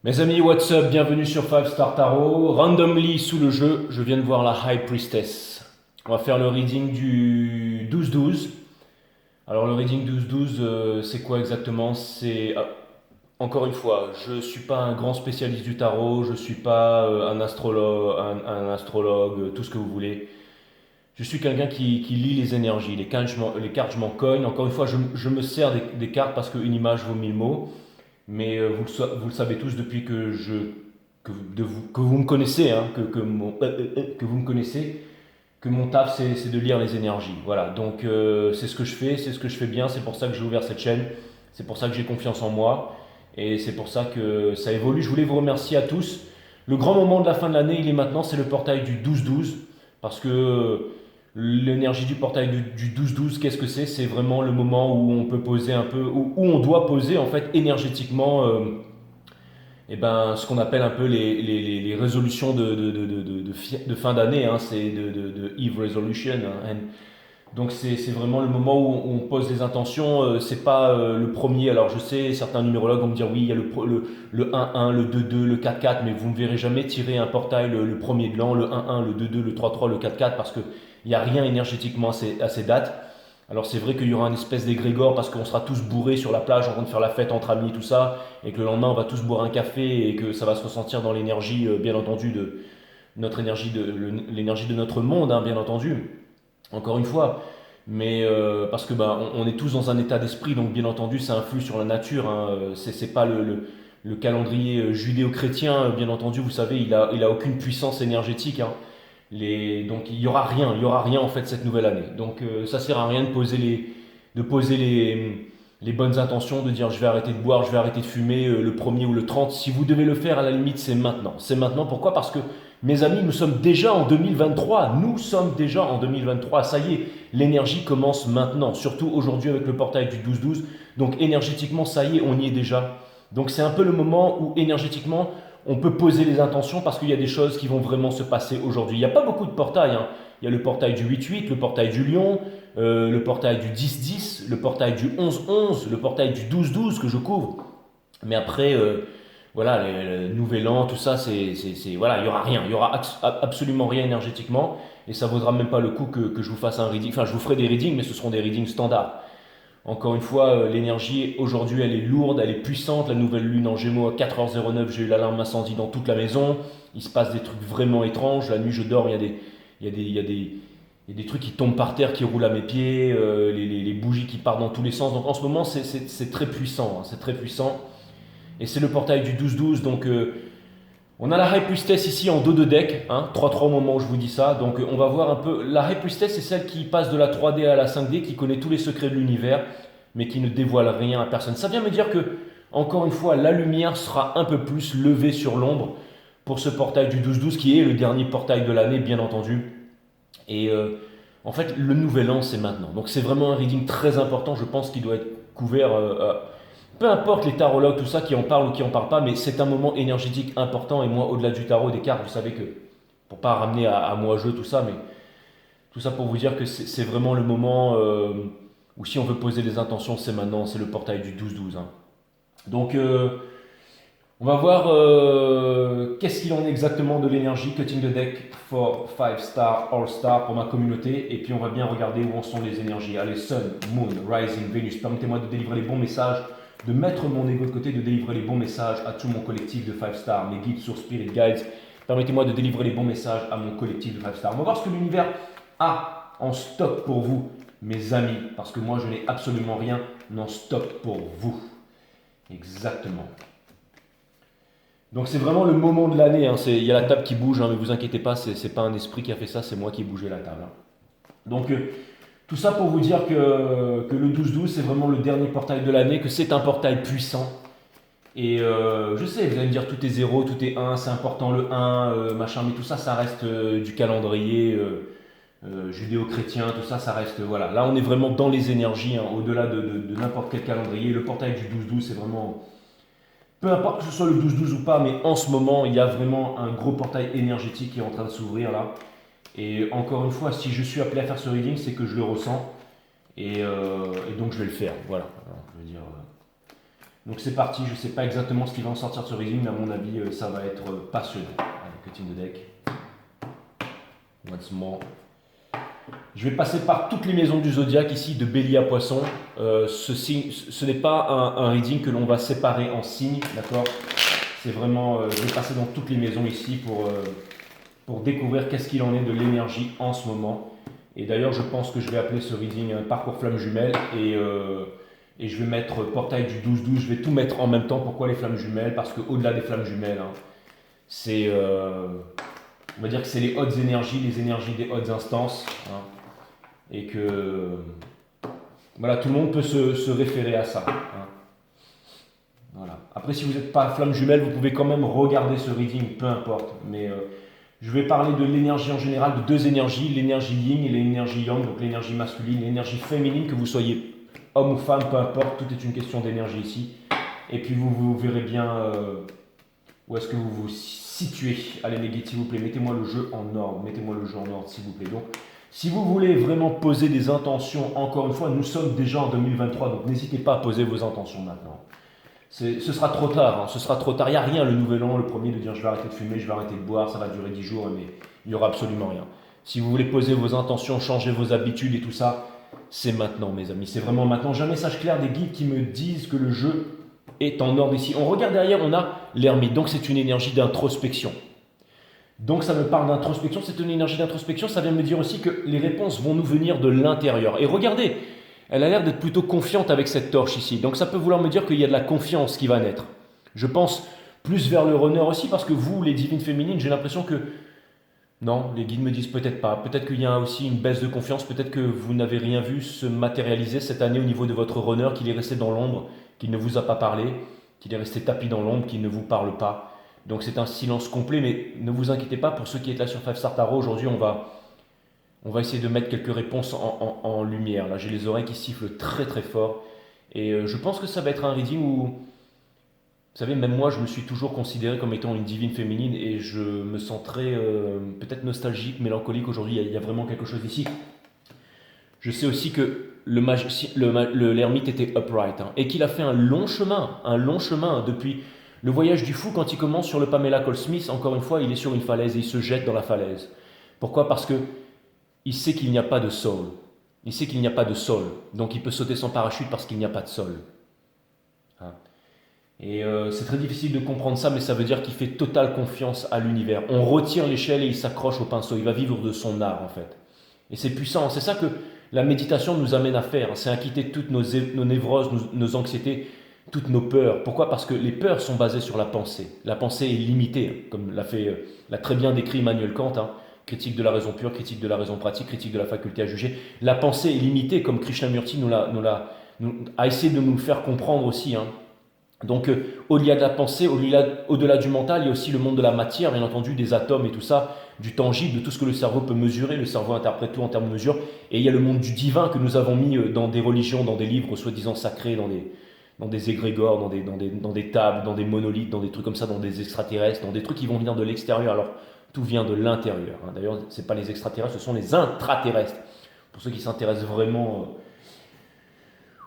Mes amis, what's up? Bienvenue sur 5 Star Tarot. Randomly sous le jeu, je viens de voir la High Priestess. On va faire le reading du 12-12. Alors le reading 12-12, c'est quoi exactement? Encore une fois, je ne suis pas un grand spécialiste du tarot, je ne suis pas un astrologue, tout ce que vous voulez. Je suis quelqu'un qui lit les énergies, les cartes, je m'en cogne. Encore une fois, je me sers des cartes parce qu'une image vaut mille mots. Mais vous le savez tous depuis que vous me connaissez, hein, que vous me connaissez, que mon taf c'est de lire les énergies. Voilà, donc c'est ce que je fais, c'est ce que je fais bien, c'est pour ça que j'ai ouvert cette chaîne, c'est pour ça que j'ai confiance en moi et c'est pour ça que ça évolue. Je voulais vous remercier à tous. Le grand moment de la fin de l'année, il est maintenant, c'est le portail du 12-12 parce que l'énergie du portail du 12-12, qu'est-ce que c'est? C'est vraiment le moment où on peut poser un peu, où on doit poser en fait énergétiquement ce qu'on appelle un peu les résolutions de fin d'année, hein, c'est de Eve Resolution. Hein. Donc c'est vraiment le moment où on pose les intentions. C'est pas le premier. Alors je sais, certains numérologues vont me dire oui, il y a le 1-1, le 2-2, le 4-4, mais vous ne verrez jamais tirer un portail le premier de l'an, le 1-1, le 2-2, le 3-3, le 4-4, parce qu'il n'y a rien énergétiquement à ces dates. Alors c'est vrai qu'il y aura une espèce d'égrégore parce qu'on sera tous bourrés sur la plage en train de faire la fête entre amis, tout ça, et que le lendemain on va tous boire un café et que ça va se ressentir dans l'énergie, bien entendu, de notre énergie, l'énergie de notre monde, hein, bien entendu. Encore une fois, mais parce que on est tous dans un état d'esprit, donc bien entendu ça influe sur la nature. Hein. C'est pas le calendrier judéo-chrétien, bien entendu, vous savez, il a aucune puissance énergétique. Hein. Donc il y aura rien en fait cette nouvelle année. Donc ça sert à rien de poser les bonnes intentions, de dire je vais arrêter de boire, je vais arrêter de fumer le premier ou le 30. Si vous devez le faire, à la limite c'est maintenant. C'est maintenant, pourquoi? Parce que mes amis, nous sommes déjà en 2023. Nous sommes déjà en 2023. Ça y est, l'énergie commence maintenant. Surtout aujourd'hui avec le portail du 12-12. Donc énergétiquement, ça y est, on y est déjà. Donc c'est un peu le moment où énergétiquement, on peut poser les intentions parce qu'il y a des choses qui vont vraiment se passer aujourd'hui. Il n'y a pas beaucoup de portails. Hein. Il y a le portail du 8-8, le portail du lion, le portail du 10-10, le portail du 11-11, le portail du 12-12 que je couvre. Mais après, voilà, le nouvel an, tout ça, voilà, il n'y aura rien, il n'y aura absolument rien énergétiquement, et ça vaudra même pas le coup que je vous fasse un reading. Enfin, je vous ferai des readings, mais ce seront des readings standards. Encore une fois, l'énergie aujourd'hui, elle est lourde, elle est puissante. La nouvelle lune en Gémeaux à 4h09, j'ai eu l'alarme incendie dans toute la maison. Il se passe des trucs vraiment étranges. La nuit, je dors, il y a des trucs qui tombent par terre, qui roulent à mes pieds, les bougies qui partent dans tous les sens. Donc en ce moment, c'est très puissant, hein, c'est très puissant. Et c'est le portail du 12-12. Donc on a la High Priestess ici en dos de deck, hein, 3-3 au moment où je vous dis ça. Donc on va voir un peu. La High Priestess, c'est celle qui passe de la 3D à la 5D, qui connaît tous les secrets de l'univers, mais qui ne dévoile rien à personne. Ça vient me dire que, encore une fois, la lumière sera un peu plus levée sur l'ombre pour ce portail du 12-12, qui est le dernier portail de l'année, bien entendu. Et en fait, le nouvel an, c'est maintenant. Donc c'est vraiment un reading très important, je pense qu'il doit être couvert. Peu importe les tarologues, tout ça, qui en parlent ou qui en parlent pas, mais c'est un moment énergétique important. Et moi, au-delà du tarot, des cartes, vous savez que, pour pas ramener à moi jeu tout ça, mais tout ça pour vous dire que c'est vraiment le moment où si on veut poser des intentions, c'est maintenant, c'est le portail du 12-12. Hein. Donc on va voir qu'est-ce qu'il en est exactement de l'énergie. Cutting the deck for 5 star, all star pour ma communauté. Et puis on va bien regarder où en sont les énergies. Allez, Sun, Moon, Rising, Venus. Permettez-moi de délivrer les bons messages, de mettre mon ego de côté, de délivrer les bons messages à tout mon collectif de 5 stars, mes guides sur Spirit Guides. Permettez-moi de délivrer les bons messages à mon collectif de 5 stars. On va voir ce que l'univers a en stock pour vous, mes amis. Parce que moi, je n'ai absolument rien en stock pour vous. Exactement. Donc c'est vraiment le moment de l'année, hein. Il y a la table qui bouge, hein, mais vous inquiétez pas, c'est pas un esprit qui a fait ça, c'est moi qui ai bougé la table. Hein. Donc tout ça pour vous dire que le 12-12 c'est vraiment le dernier portail de l'année, que c'est un portail puissant. Et je sais, vous allez me dire tout est 0, tout est 1, c'est important le 1, machin, mais tout ça, ça reste du calendrier judéo-chrétien, tout ça, ça reste, voilà. Là on est vraiment dans les énergies, hein, au-delà de n'importe quel calendrier. Le portail du 12-12 c'est vraiment... Peu importe que ce soit le 12-12 ou pas, mais en ce moment, il y a vraiment un gros portail énergétique qui est en train de s'ouvrir là. Et encore une fois, si je suis appelé à faire ce reading, c'est que je le ressens. Et donc je vais le faire. Voilà. Alors, je veux dire, Donc c'est parti, je ne sais pas exactement ce qui va en sortir de ce reading, mais à mon avis, ça va être passionnant. Allez, cutting the deck. Once more. Je vais passer par toutes les maisons du zodiaque ici, de Bélier à Poisson. Ce n'est pas un reading que l'on va séparer en signes, d'accord? C'est vraiment, je vais passer dans toutes les maisons ici pour découvrir qu'est-ce qu'il en est de l'énergie en ce moment. Et d'ailleurs, je pense que je vais appeler ce reading Parcours Flammes Jumelles et je vais mettre Portail du 12-12. Je vais tout mettre en même temps. Pourquoi les Flammes Jumelles? Parce qu'au-delà des Flammes Jumelles, hein, c'est, on va dire que c'est les hautes énergies, les énergies des hautes instances. Hein, et que voilà, tout le monde peut se référer à ça. Hein. Voilà. Après, si vous n'êtes pas Flamme Jumelle, vous pouvez quand même regarder ce reading, peu importe. Mais je vais parler de l'énergie en général, de deux énergies, l'énergie yin et l'énergie yang, donc l'énergie masculine, l'énergie féminine, que vous soyez homme ou femme, peu importe, tout est une question d'énergie ici. Et puis vous verrez bien où est-ce que vous vous situez. Allez les guides, s'il vous plaît, mettez-moi le jeu en ordre, s'il vous plaît. Donc, si vous voulez vraiment poser des intentions, encore une fois, nous sommes déjà en 2023, donc n'hésitez pas à poser vos intentions maintenant. Ce sera trop tard, hein, ce sera trop tard. Il n'y a rien le nouvel an, le premier, de dire je vais arrêter de fumer, je vais arrêter de boire, ça va durer 10 jours, mais il n'y aura absolument rien. Si vous voulez poser vos intentions, changer vos habitudes et tout ça, c'est maintenant, mes amis, c'est vraiment maintenant. J'ai un message clair des guides qui me disent que le jeu est en ordre ici. On regarde derrière, on a l'ermite, donc c'est une énergie d'introspection. Donc ça me parle d'introspection, c'est une énergie d'introspection, ça vient me dire aussi que les réponses vont nous venir de l'intérieur. Et regardez, elle a l'air d'être plutôt confiante avec cette torche ici. Donc ça peut vouloir me dire qu'il y a de la confiance qui va naître. Je pense plus vers le runner aussi, parce que vous, les divines féminines, j'ai l'impression que... Non, les guides me disent peut-être pas. Peut-être qu'il y a aussi une baisse de confiance, peut-être que vous n'avez rien vu se matérialiser cette année au niveau de votre runner, qu'il est resté dans l'ombre, qu'il ne vous a pas parlé, qu'il est resté tapis dans l'ombre, qu'il ne vous parle pas. Donc c'est un silence complet, mais ne vous inquiétez pas, pour ceux qui êtes là sur 5 Star Tarot, aujourd'hui on va essayer de mettre quelques réponses en lumière. Là j'ai les oreilles qui sifflent très très fort, et je pense que ça va être un reading où, vous savez, même moi je me suis toujours considéré comme étant une divine féminine, et je me sens très peut-être nostalgique, mélancolique aujourd'hui, il y a vraiment quelque chose ici. Je sais aussi que l'ermite était upright, hein, et qu'il a fait un long chemin depuis... Le voyage du fou, quand il commence sur le Pamela Cole Smith, encore une fois, il est sur une falaise et il se jette dans la falaise. Pourquoi? Parce que il sait qu'il n'y a pas de sol. Il sait qu'il n'y a pas de sol. Donc il peut sauter sans parachute parce qu'il n'y a pas de sol. Hein. Et c'est très difficile de comprendre ça, mais ça veut dire qu'il fait totale confiance à l'univers. On retire l'échelle et il s'accroche au pinceau. Il va vivre de son art, en fait. Et c'est puissant. C'est ça que la méditation nous amène à faire. C'est à quitter toutes nos névroses, nos anxiétés, toutes nos peurs. Pourquoi? Parce que les peurs sont basées sur la pensée. La pensée est limitée, comme l'a très bien décrit Immanuel Kant, hein, critique de la raison pure, critique de la raison pratique, critique de la faculté à juger. La pensée est limitée, comme Krishnamurti a essayé de nous le faire comprendre aussi. Hein. Donc, au-delà de la pensée, au-delà du mental, il y a aussi le monde de la matière, bien entendu, des atomes et tout ça, du tangible, de tout ce que le cerveau peut mesurer. Le cerveau interprète tout en termes de mesure. Et il y a le monde du divin que nous avons mis dans des religions, dans des livres soi-disant sacrés, dans des égrégores, dans des tables, dans des monolithes, dans des trucs comme ça, dans des extraterrestres, dans des trucs qui vont venir de l'extérieur. Alors, tout vient de l'intérieur. Hein. D'ailleurs, ce n'est pas les extraterrestres, ce sont les intraterrestres. Pour ceux qui s'intéressent vraiment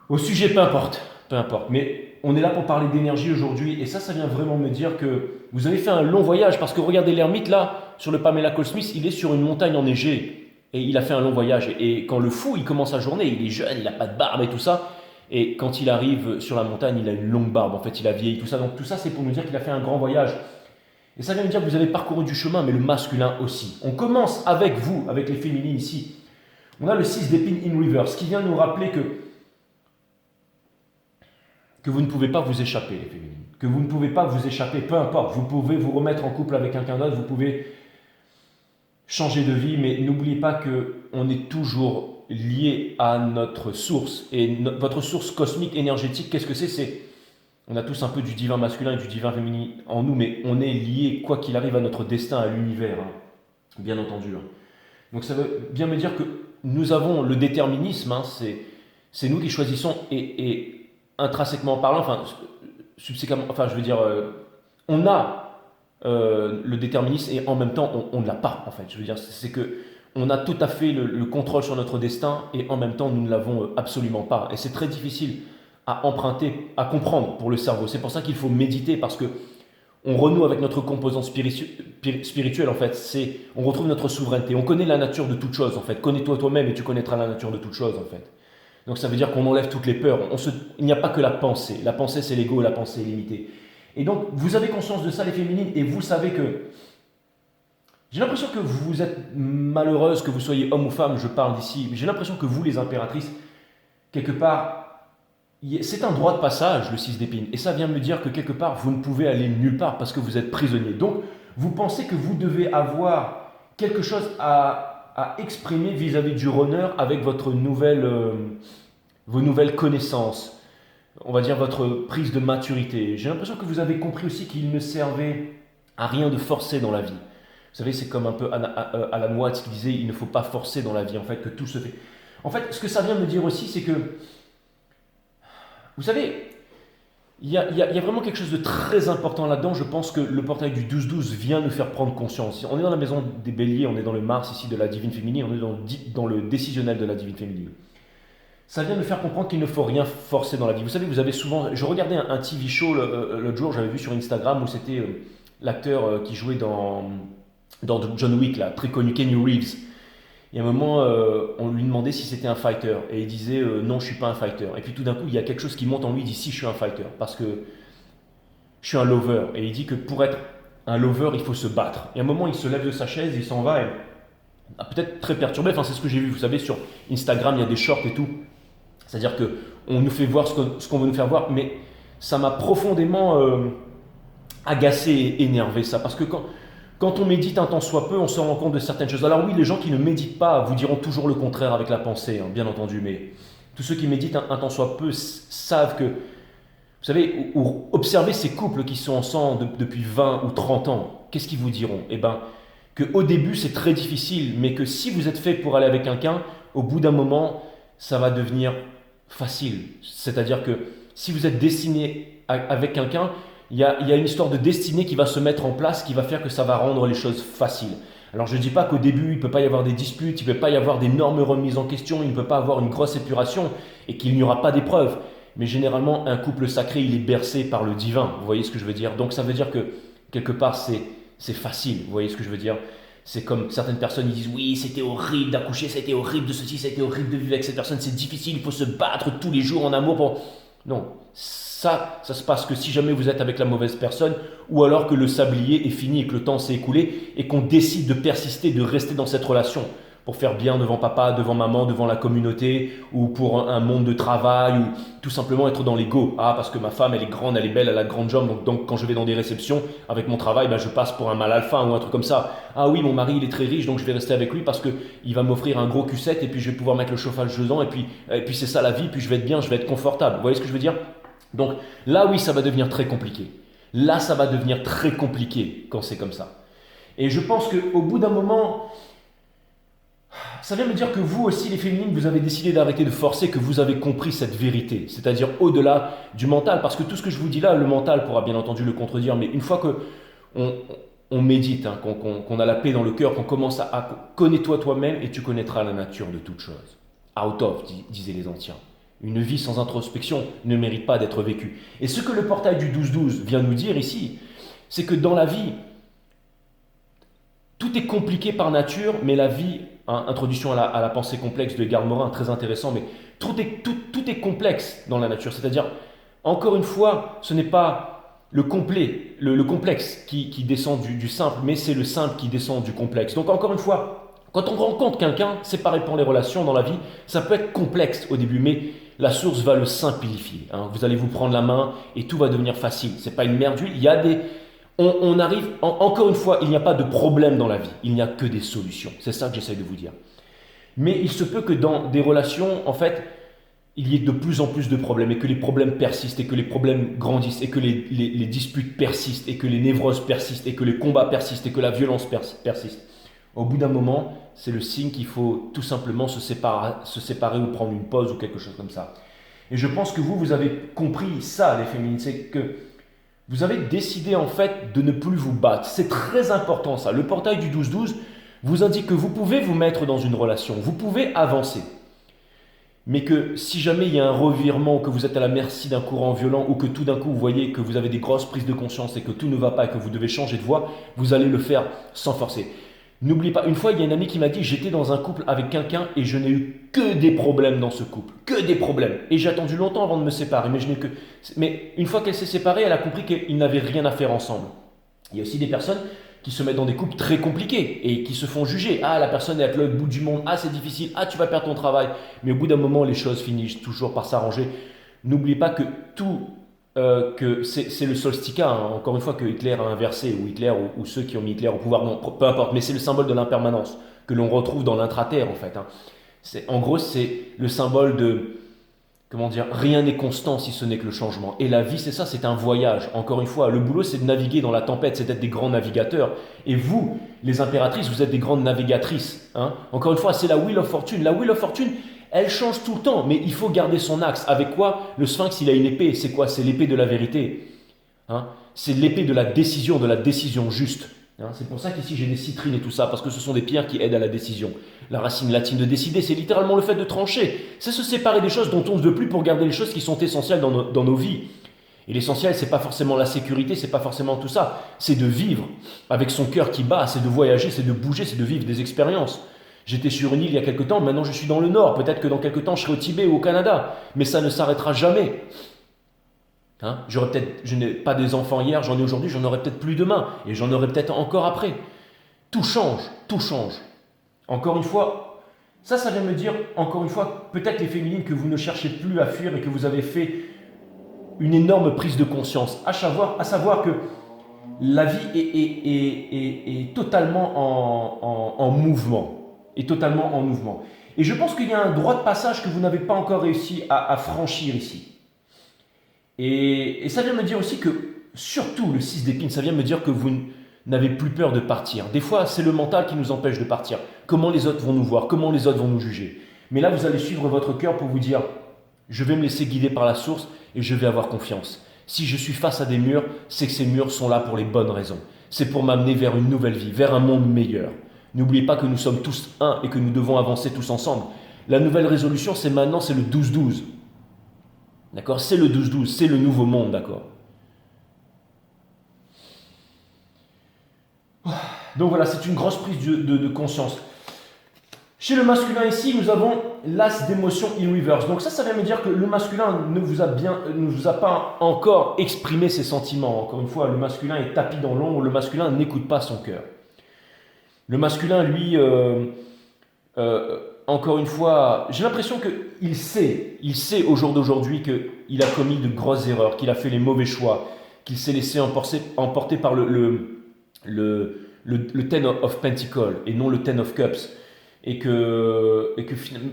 au sujet, peu importe. Mais on est là pour parler d'énergie aujourd'hui, et ça vient vraiment me dire que vous avez fait un long voyage, parce que regardez l'ermite là, sur le Pamela Cole Smith, il est sur une montagne enneigée, et il a fait un long voyage. Et quand le fou, il commence sa journée, il est jeune, il n'a pas de barbe et tout ça, et quand il arrive sur la montagne, il a une longue barbe, en fait, il a vieilli, tout ça. Donc tout ça, c'est pour nous dire qu'il a fait un grand voyage. Et ça vient me dire que vous avez parcouru du chemin, mais le masculin aussi. On commence avec vous, avec les féminines ici. On a le 6 d'épines in reverse, qui vient nous rappeler que vous ne pouvez pas vous échapper, les féminines. Que vous ne pouvez pas vous échapper, peu importe. Vous pouvez vous remettre en couple avec quelqu'un d'autre, vous pouvez changer de vie, mais n'oubliez pas qu'on est toujours lié à notre source. Et votre source cosmique, énergétique, qu'est-ce que c'est? On a tous un peu du divin masculin et du divin féminin en nous, mais on est lié, quoi qu'il arrive, à notre destin, à l'univers, hein, bien entendu. Hein. Donc ça veut bien me dire que nous avons le déterminisme, hein, c'est nous qui choisissons, et intrinsèquement parlant, je veux dire, on a le déterminisme, et en même temps on ne l'a pas, en fait. Je veux dire, c'est que on a tout à fait le contrôle sur notre destin, et en même temps nous ne l'avons absolument pas. Et c'est très difficile à emprunter, à comprendre pour le cerveau. C'est pour ça qu'il faut méditer, parce que on renoue avec notre composante spirituelle, en fait. On retrouve notre souveraineté. On connaît la nature de toute chose, en fait. Connais-toi toi-même et tu connaîtras la nature de toute chose, en fait. Donc ça veut dire qu'on enlève toutes les peurs. Il n'y a pas que la pensée. La pensée, c'est l'ego, la pensée est limitée. Et donc, vous avez conscience de ça, les féminines, et vous savez que... J'ai l'impression que vous êtes malheureuse, que vous soyez homme ou femme, je parle d'ici, mais j'ai l'impression que vous, les impératrices, quelque part, c'est un droit de passage, le 6 d'épine. Et ça vient me dire que quelque part, vous ne pouvez aller nulle part parce que vous êtes prisonnier. Donc, vous pensez que vous devez avoir quelque chose à exprimer vis-à-vis du runner avec vos nouvelles connaissances. On va dire votre prise de maturité. J'ai l'impression que vous avez compris aussi qu'il ne servait à rien de forcer dans la vie. Vous savez, c'est comme un peu Alan Watts qui disait « il ne faut pas forcer dans la vie », en fait, que tout se fait. En fait, ce que ça vient me dire aussi, c'est que vous savez, il y a vraiment quelque chose de très important là-dedans. Je pense que le portail du 12-12 vient nous faire prendre conscience. On est dans la maison des béliers, on est dans le Mars ici de la divine féminine, on est dans le décisionnel de la divine féminine. Ça vient nous faire comprendre qu'il ne faut rien forcer dans la vie. Vous savez, vous avez souvent... Je regardais un TV show l'autre jour, j'avais vu sur Instagram, où c'était l'acteur qui jouait dans John Wick, là, très connu, Keanu Reeves. Et à un moment, on lui demandait si c'était un fighter. Et il disait non, je ne suis pas un fighter. Et puis tout d'un coup, il y a quelque chose qui monte en lui, il dit si, je suis un fighter. Parce que je suis un lover. Et il dit que pour être un lover, il faut se battre. Et à un moment, il se lève de sa chaise, il s'en va. Et peut-être très perturbé. Enfin, c'est ce que j'ai vu. Vous savez, sur Instagram, il y a des shorts et tout. C'est-à-dire qu'on nous fait voir ce qu'on veut nous faire voir. Mais ça m'a profondément agacé et énervé, ça. Parce que quand on médite un tant soit peu, on se rend compte de certaines choses. Alors oui, les gens qui ne méditent pas vous diront toujours le contraire avec la pensée, hein, bien entendu, mais tous ceux qui méditent un tant soit peu savent que, vous savez, observez ces couples qui sont ensemble depuis 20 ou 30 ans, qu'est-ce qu'ils vous diront? Eh bien, qu'au début c'est très difficile, mais que si vous êtes fait pour aller avec quelqu'un, au bout d'un moment, ça va devenir facile. C'est-à-dire que si vous êtes destiné avec quelqu'un, il y a une histoire de destinée qui va se mettre en place, qui va faire que ça va rendre les choses faciles. Alors je ne dis pas qu'au début, il ne peut pas y avoir des disputes, il ne peut pas y avoir d'énormes remises en question, il ne peut pas avoir une grosse épuration et qu'il n'y aura pas d'épreuves. Mais généralement, un couple sacré, il est bercé par le divin. Vous voyez ce que je veux dire? Donc ça veut dire que quelque part, c'est facile. Vous voyez ce que je veux dire? C'est comme certaines personnes, ils disent oui, c'était horrible d'accoucher, c'était horrible de ceci, c'était horrible de vivre avec cette personne, c'est difficile, il faut se battre tous les jours en amour pour... Non, ça se passe que si jamais vous êtes avec la mauvaise personne, ou alors que le sablier est fini et que le temps s'est écoulé, et qu'on décide de persister, de rester dans cette relation, pour faire bien devant papa, devant maman, devant la communauté, ou pour un monde de travail, ou tout simplement être dans l'ego. Ah, parce que ma femme, elle est grande, elle est belle, elle a de grandes jambes, donc quand je vais dans des réceptions, avec mon travail, je passe pour un mâle alpha ou un truc comme ça. Ah oui, mon mari, il est très riche, donc je vais rester avec lui parce qu'il va m'offrir un gros cul-7, et puis je vais pouvoir mettre le chauffage dedans, et puis c'est ça la vie, puis je vais être bien, je vais être confortable. Vous voyez ce que je veux dire? Donc là, oui, ça va devenir très compliqué. Là, ça va devenir très compliqué quand c'est comme ça. Et je pense qu'au bout d'un moment... Ça vient me dire que vous aussi, les féminines, vous avez décidé d'arrêter de forcer, que vous avez compris cette vérité, c'est-à-dire au-delà du mental, parce que tout ce que je vous dis là, le mental pourra bien entendu le contredire, mais une fois qu'on médite, hein, qu'on a la paix dans le cœur, qu'on commence à connais-toi toi-même et tu connaîtras la nature de toute chose. Out of, disaient les anciens. Une vie sans introspection ne mérite pas d'être vécue. Et ce que le portail du 12-12 vient nous dire ici, c'est que dans la vie, tout est compliqué par nature, mais la vie, hein, introduction à la pensée complexe de Edgar Morin, très intéressant, mais tout est complexe dans la nature. C'est-à-dire, encore une fois, ce n'est pas le complexe qui descend du simple, mais c'est le simple qui descend du complexe. Donc encore une fois, quand on rencontre quelqu'un, c'est pareil pour les relations dans la vie, ça peut être complexe au début, mais la source va le simplifier. Hein. Vous allez vous prendre la main et tout va devenir facile. C'est pas une mer d'huile, il y a des... On arrive, encore une fois, il n'y a pas de problème dans la vie, il n'y a que des solutions. C'est ça que j'essaie de vous dire. Mais il se peut que dans des relations, en fait, il y ait de plus en plus de problèmes et que les problèmes persistent et que les problèmes grandissent et que les disputes persistent et que les névroses persistent et que les combats persistent et que la violence persiste. Au bout d'un moment, c'est le signe qu'il faut tout simplement se séparer ou prendre une pause ou quelque chose comme ça. Et je pense que vous avez compris ça, les féminines, c'est que vous avez décidé en fait de ne plus vous battre. C'est très important ça. Le portail du 12-12 vous indique que vous pouvez vous mettre dans une relation, vous pouvez avancer. mais que si jamais il y a un revirement, que vous êtes à la merci d'un courant violent, ou que tout d'un coup vous voyez que vous avez des grosses prises de conscience et que tout ne va pas et que vous devez changer de voie, vous allez le faire sans forcer. N'oubliez pas, une fois il y a une amie qui m'a dit, j'étais dans un couple avec quelqu'un et je n'ai eu que des problèmes dans ce couple, que des problèmes. Et j'ai attendu longtemps avant de me séparer, mais une fois qu'elle s'est séparée, elle a compris qu'ils n'avaient rien à faire ensemble. Il y a aussi des personnes qui se mettent dans des couples très compliqués et qui se font juger. Ah, la personne est à l'autre bout du monde. Ah, c'est difficile. Ah, tu vas perdre ton travail. Mais au bout d'un moment, les choses finissent toujours par s'arranger. N'oubliez pas que que c'est le solstica, hein. Encore une fois, que Hitler a inversé, ou Hitler, ou ceux qui ont mis Hitler au pouvoir, non, peu importe, mais c'est le symbole de l'impermanence que l'on retrouve dans l'intraterre, en fait, hein. En gros, c'est le symbole de, comment dire, rien n'est constant si ce n'est que le changement. Et la vie, c'est ça, c'est un voyage. Encore une fois, le boulot, c'est de naviguer dans la tempête, c'est d'être des grands navigateurs. Et vous, les impératrices, vous êtes des grandes navigatrices, hein. Encore une fois, c'est la Wheel of Fortune. La Wheel of Fortune, elle change tout le temps, mais il faut garder son axe. Avec quoi? Le sphinx, il a une épée. C'est quoi? C'est l'épée de la vérité, hein. C'est l'épée de la décision juste, hein. C'est pour ça qu'ici, j'ai des citrines et tout ça, parce que ce sont des pierres qui aident à la décision. La racine latine de décider, c'est littéralement le fait de trancher. C'est se séparer des choses dont on ne veut plus pour garder les choses qui sont essentielles dans nos vies. Et l'essentiel, c'est pas forcément la sécurité, c'est pas forcément tout ça. C'est de vivre avec son cœur qui bat, c'est de voyager, c'est de bouger, c'est de vivre des expériences. J'étais sur une île il y a quelques temps, maintenant je suis dans le nord. Peut-être que dans quelques temps, je serai au Tibet ou au Canada. Mais ça ne s'arrêtera jamais. Hein, je n'ai pas des enfants hier, j'en ai aujourd'hui, j'en aurai peut-être plus demain. Et j'en aurai peut-être encore après. Tout change, tout change. Encore une fois, ça vient me dire, encore une fois, peut-être les féminines que vous ne cherchez plus à fuir et que vous avez fait une énorme prise de conscience. À savoir que la vie est totalement en mouvement. Est totalement en mouvement. Et je pense qu'il y a un droit de passage que vous n'avez pas encore réussi à franchir ici. Et ça vient me dire aussi que, surtout le 6 d'épines, ça vient me dire que vous n'avez plus peur de partir. Des fois, c'est le mental qui nous empêche de partir. Comment les autres vont nous voir, comment les autres vont nous juger. Mais là, vous allez suivre votre cœur pour vous dire, je vais me laisser guider par la source et je vais avoir confiance. Si je suis face à des murs, c'est que ces murs sont là pour les bonnes raisons. C'est pour m'amener vers une nouvelle vie, vers un monde meilleur. N'oubliez pas que nous sommes tous un et que nous devons avancer tous ensemble. La nouvelle résolution, c'est maintenant, c'est le 12-12. D'accord? C'est le 12-12, c'est le nouveau monde, d'accord? Donc voilà, c'est une grosse prise de conscience. Chez le masculin ici, nous avons l'as d'émotion in reverse. Donc ça vient me dire que le masculin ne vous a pas encore exprimé ses sentiments. Encore une fois, le masculin est tapis dans l'ombre, le masculin n'écoute pas son cœur. Le masculin, lui, encore une fois, j'ai l'impression qu'il sait au jour d'aujourd'hui qu'il a commis de grosses erreurs, qu'il a fait les mauvais choix, qu'il s'est laissé emporter par le Ten of Pentacles et non le Ten of Cups. Et que finalement,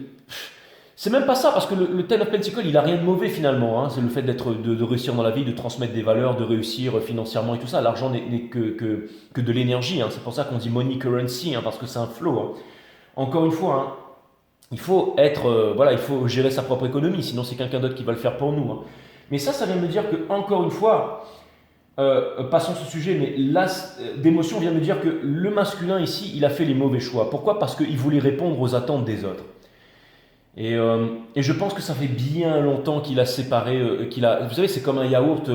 c'est même pas ça, parce que le Ten of Pentacles, il a rien de mauvais finalement, hein. C'est le fait de réussir dans la vie, de transmettre des valeurs, de réussir financièrement et tout ça. L'argent n'est que de l'énergie, hein. C'est pour ça qu'on dit money currency, hein, parce que c'est un flow, hein. Encore une fois, hein, il faut il faut gérer sa propre économie, sinon c'est quelqu'un d'autre qui va le faire pour nous, hein. Mais ça vient me dire que, encore une fois, passons ce sujet, mais l'as d'émotion vient me dire que le masculin ici, il a fait les mauvais choix. Pourquoi? Parce qu'il voulait répondre aux attentes des autres. Et je pense que ça fait bien longtemps qu'il a séparé, vous savez, c'est comme un yaourt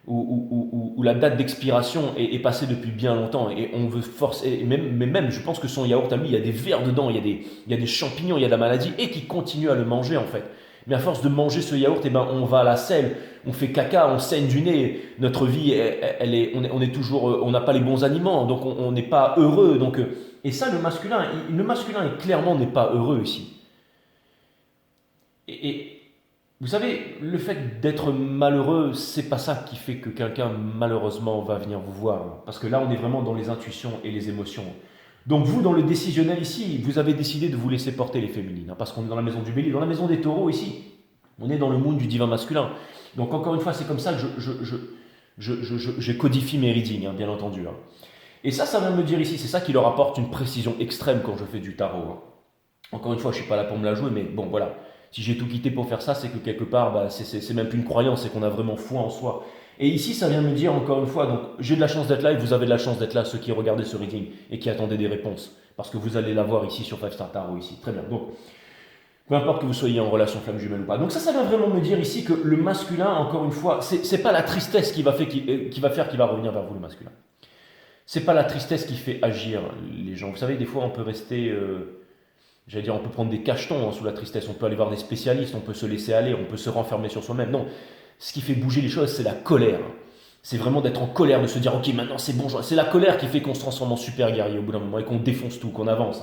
où la date d'expiration est passée depuis bien longtemps, et on veut forcer, mais même, je pense que son yaourt à lui, il y a des vers dedans, il y a des champignons, il y a de la maladie, et qui continue à le manger en fait. Mais à force de manger ce yaourt, eh ben, on va à la selle, on fait caca, on saigne du nez. Notre vie, on est toujours, on n'a pas les bons aliments, donc on n'est pas heureux. Donc, et ça, le masculin clairement n'est pas heureux ici. Et vous savez, le fait d'être malheureux, c'est pas ça qui fait que quelqu'un malheureusement va venir vous voir. Parce que là, on est vraiment dans les intuitions et les émotions. Donc vous, dans le décisionnel ici, vous avez décidé de vous laisser porter les féminines, hein, parce qu'on est dans la maison du Bélier, dans la maison des taureaux ici. On est dans le monde du divin masculin. Donc encore une fois, c'est comme ça que je codifie mes readings, hein, bien entendu, hein. Et ça vient me dire ici, c'est ça qui leur apporte une précision extrême quand je fais du tarot, hein. Encore une fois, je ne suis pas là pour me la jouer, mais bon, voilà. Si j'ai tout quitté pour faire ça, c'est que quelque part, c'est même plus une croyance, c'est qu'on a vraiment foi en soi. Et ici, ça vient me dire encore une fois, donc j'ai de la chance d'être là et vous avez de la chance d'être là, ceux qui regardaient ce reading et qui attendaient des réponses. Parce que vous allez l'avoir ici sur 5 Star Tarot, ici. Très bien. Donc, Peu importe que vous soyez en relation flamme jumelle ou pas. Donc ça vient vraiment me dire ici que le masculin, encore une fois, c'est pas la tristesse qui va faire qu'il va revenir vers vous, le masculin. C'est pas la tristesse qui fait agir les gens. Vous savez, des fois, on peut rester, j'allais dire, on peut prendre des cachetons sous la tristesse. On peut aller voir des spécialistes, on peut se laisser aller, on peut se renfermer sur soi-même. Non, ce qui fait bouger les choses, c'est la colère. C'est vraiment d'être en colère, de se dire, ok, maintenant c'est bon. C'est la colère qui fait qu'on se transforme en super guerrier au bout d'un moment et qu'on défonce tout, qu'on avance.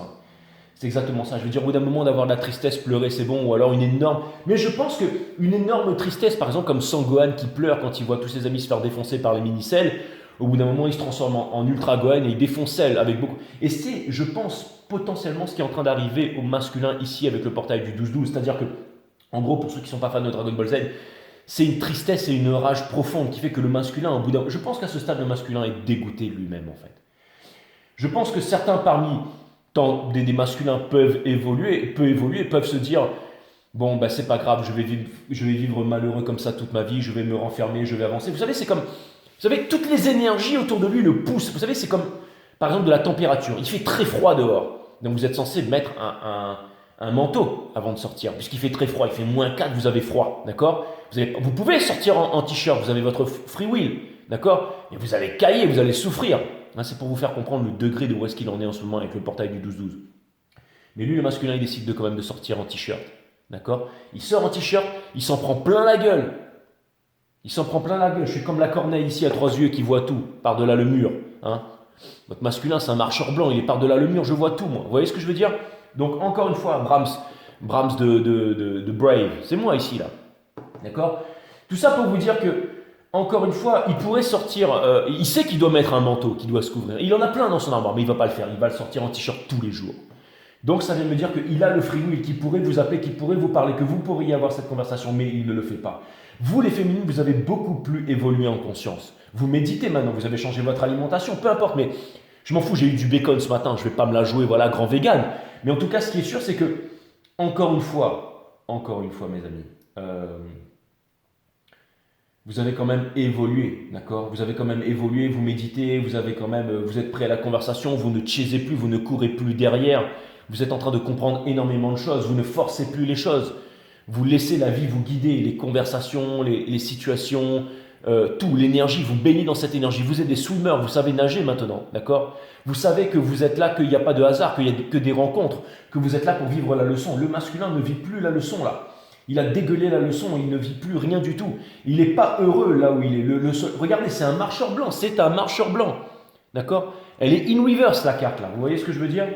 C'est exactement ça. Je veux dire, au bout d'un moment, d'avoir de la tristesse, pleurer, c'est bon, ou alors une énorme. Mais je pense qu'une énorme tristesse, par exemple, comme Sangohan qui pleure quand il voit tous ses amis se faire défoncer par les mini-celles, au bout d'un moment, il se transforme en Ultra Gohan et il défonce Cell avec beaucoup. Et c'est, je pense, potentiellement ce qui est en train d'arriver au masculin ici avec le portail du 12-12. C'est-à-dire que, en gros, pour ceux qui ne sont pas fans de Dragon Ball Z, c'est une tristesse et une rage profonde qui fait que le masculin, au bout d'un. Je pense qu'à ce stade, le masculin est dégoûté lui-même, en fait. Je pense que certains parmi des masculins peuvent évoluer, peuvent se dire bon, ben, c'est pas grave, je vais vivre malheureux comme ça toute ma vie, je vais me renfermer, je vais avancer. Vous savez, c'est comme. Vous savez, toutes les énergies autour de lui le poussent. Vous savez, c'est comme, par exemple, de la température. Il fait très froid dehors. Donc, vous êtes censé mettre un manteau avant de sortir. Puisqu'il fait très froid, il fait -4, vous avez froid. D'accord ? Vous pouvez sortir en t-shirt, vous avez votre free will. D'accord ? Et vous allez cailler, vous allez souffrir. C'est pour vous faire comprendre le degré de où est-ce qu'il en est en ce moment avec le portail du 12-12. Mais lui, le masculin, il décide quand même de sortir en t-shirt. D'accord ? Il sort en t-shirt, il s'en prend plein la gueule. Il s'en prend plein la gueule. Je suis comme la corneille ici à 3 yeux qui voit tout, par-delà le mur. Votre masculin, c'est un marcheur blanc, il est par-delà le mur, je vois tout, moi. Vous voyez ce que je veux dire ? Donc, encore une fois, Brahms de Brave, c'est moi ici, là. D'accord ? Tout ça pour vous dire que, encore une fois, il pourrait sortir, il sait qu'il doit mettre un manteau, qu'il doit se couvrir. Il en a plein dans son armoire, mais il ne va pas le faire. Il va le sortir en t-shirt tous les jours. Donc, ça vient me dire qu'il a le free will, qu'il pourrait vous appeler, qu'il pourrait vous parler, que vous pourriez avoir cette conversation, mais il ne le fait pas. Vous, les féminines, vous avez beaucoup plus évolué en conscience. Vous méditez maintenant, vous avez changé votre alimentation, peu importe, mais je m'en fous, j'ai eu du bacon ce matin, je ne vais pas me la jouer, voilà, grand vegan. Mais en tout cas, ce qui est sûr, c'est que, encore une fois, mes amis, vous avez quand même évolué, d'accord ? Vous avez quand même évolué, vous méditez, vous êtes prêt à la conversation, vous ne chaisez plus, vous ne courez plus derrière, vous êtes en train de comprendre énormément de choses, vous ne forcez plus les choses. Vous laissez la vie vous guider, les conversations, les situations, tout, l'énergie, vous baignez dans cette énergie. Vous êtes des swimmers, vous savez nager maintenant, d'accord ? Vous savez que vous êtes là, qu'il n'y a pas de hasard, qu'il n'y a que des rencontres, que vous êtes là pour vivre la leçon. Le masculin ne vit plus la leçon là. Il a dégueulé la leçon, il ne vit plus rien du tout. Il n'est pas heureux là où il est. Regardez, c'est un marcheur blanc, d'accord ? Elle est in reverse la carte là, vous voyez ce que je veux dire ?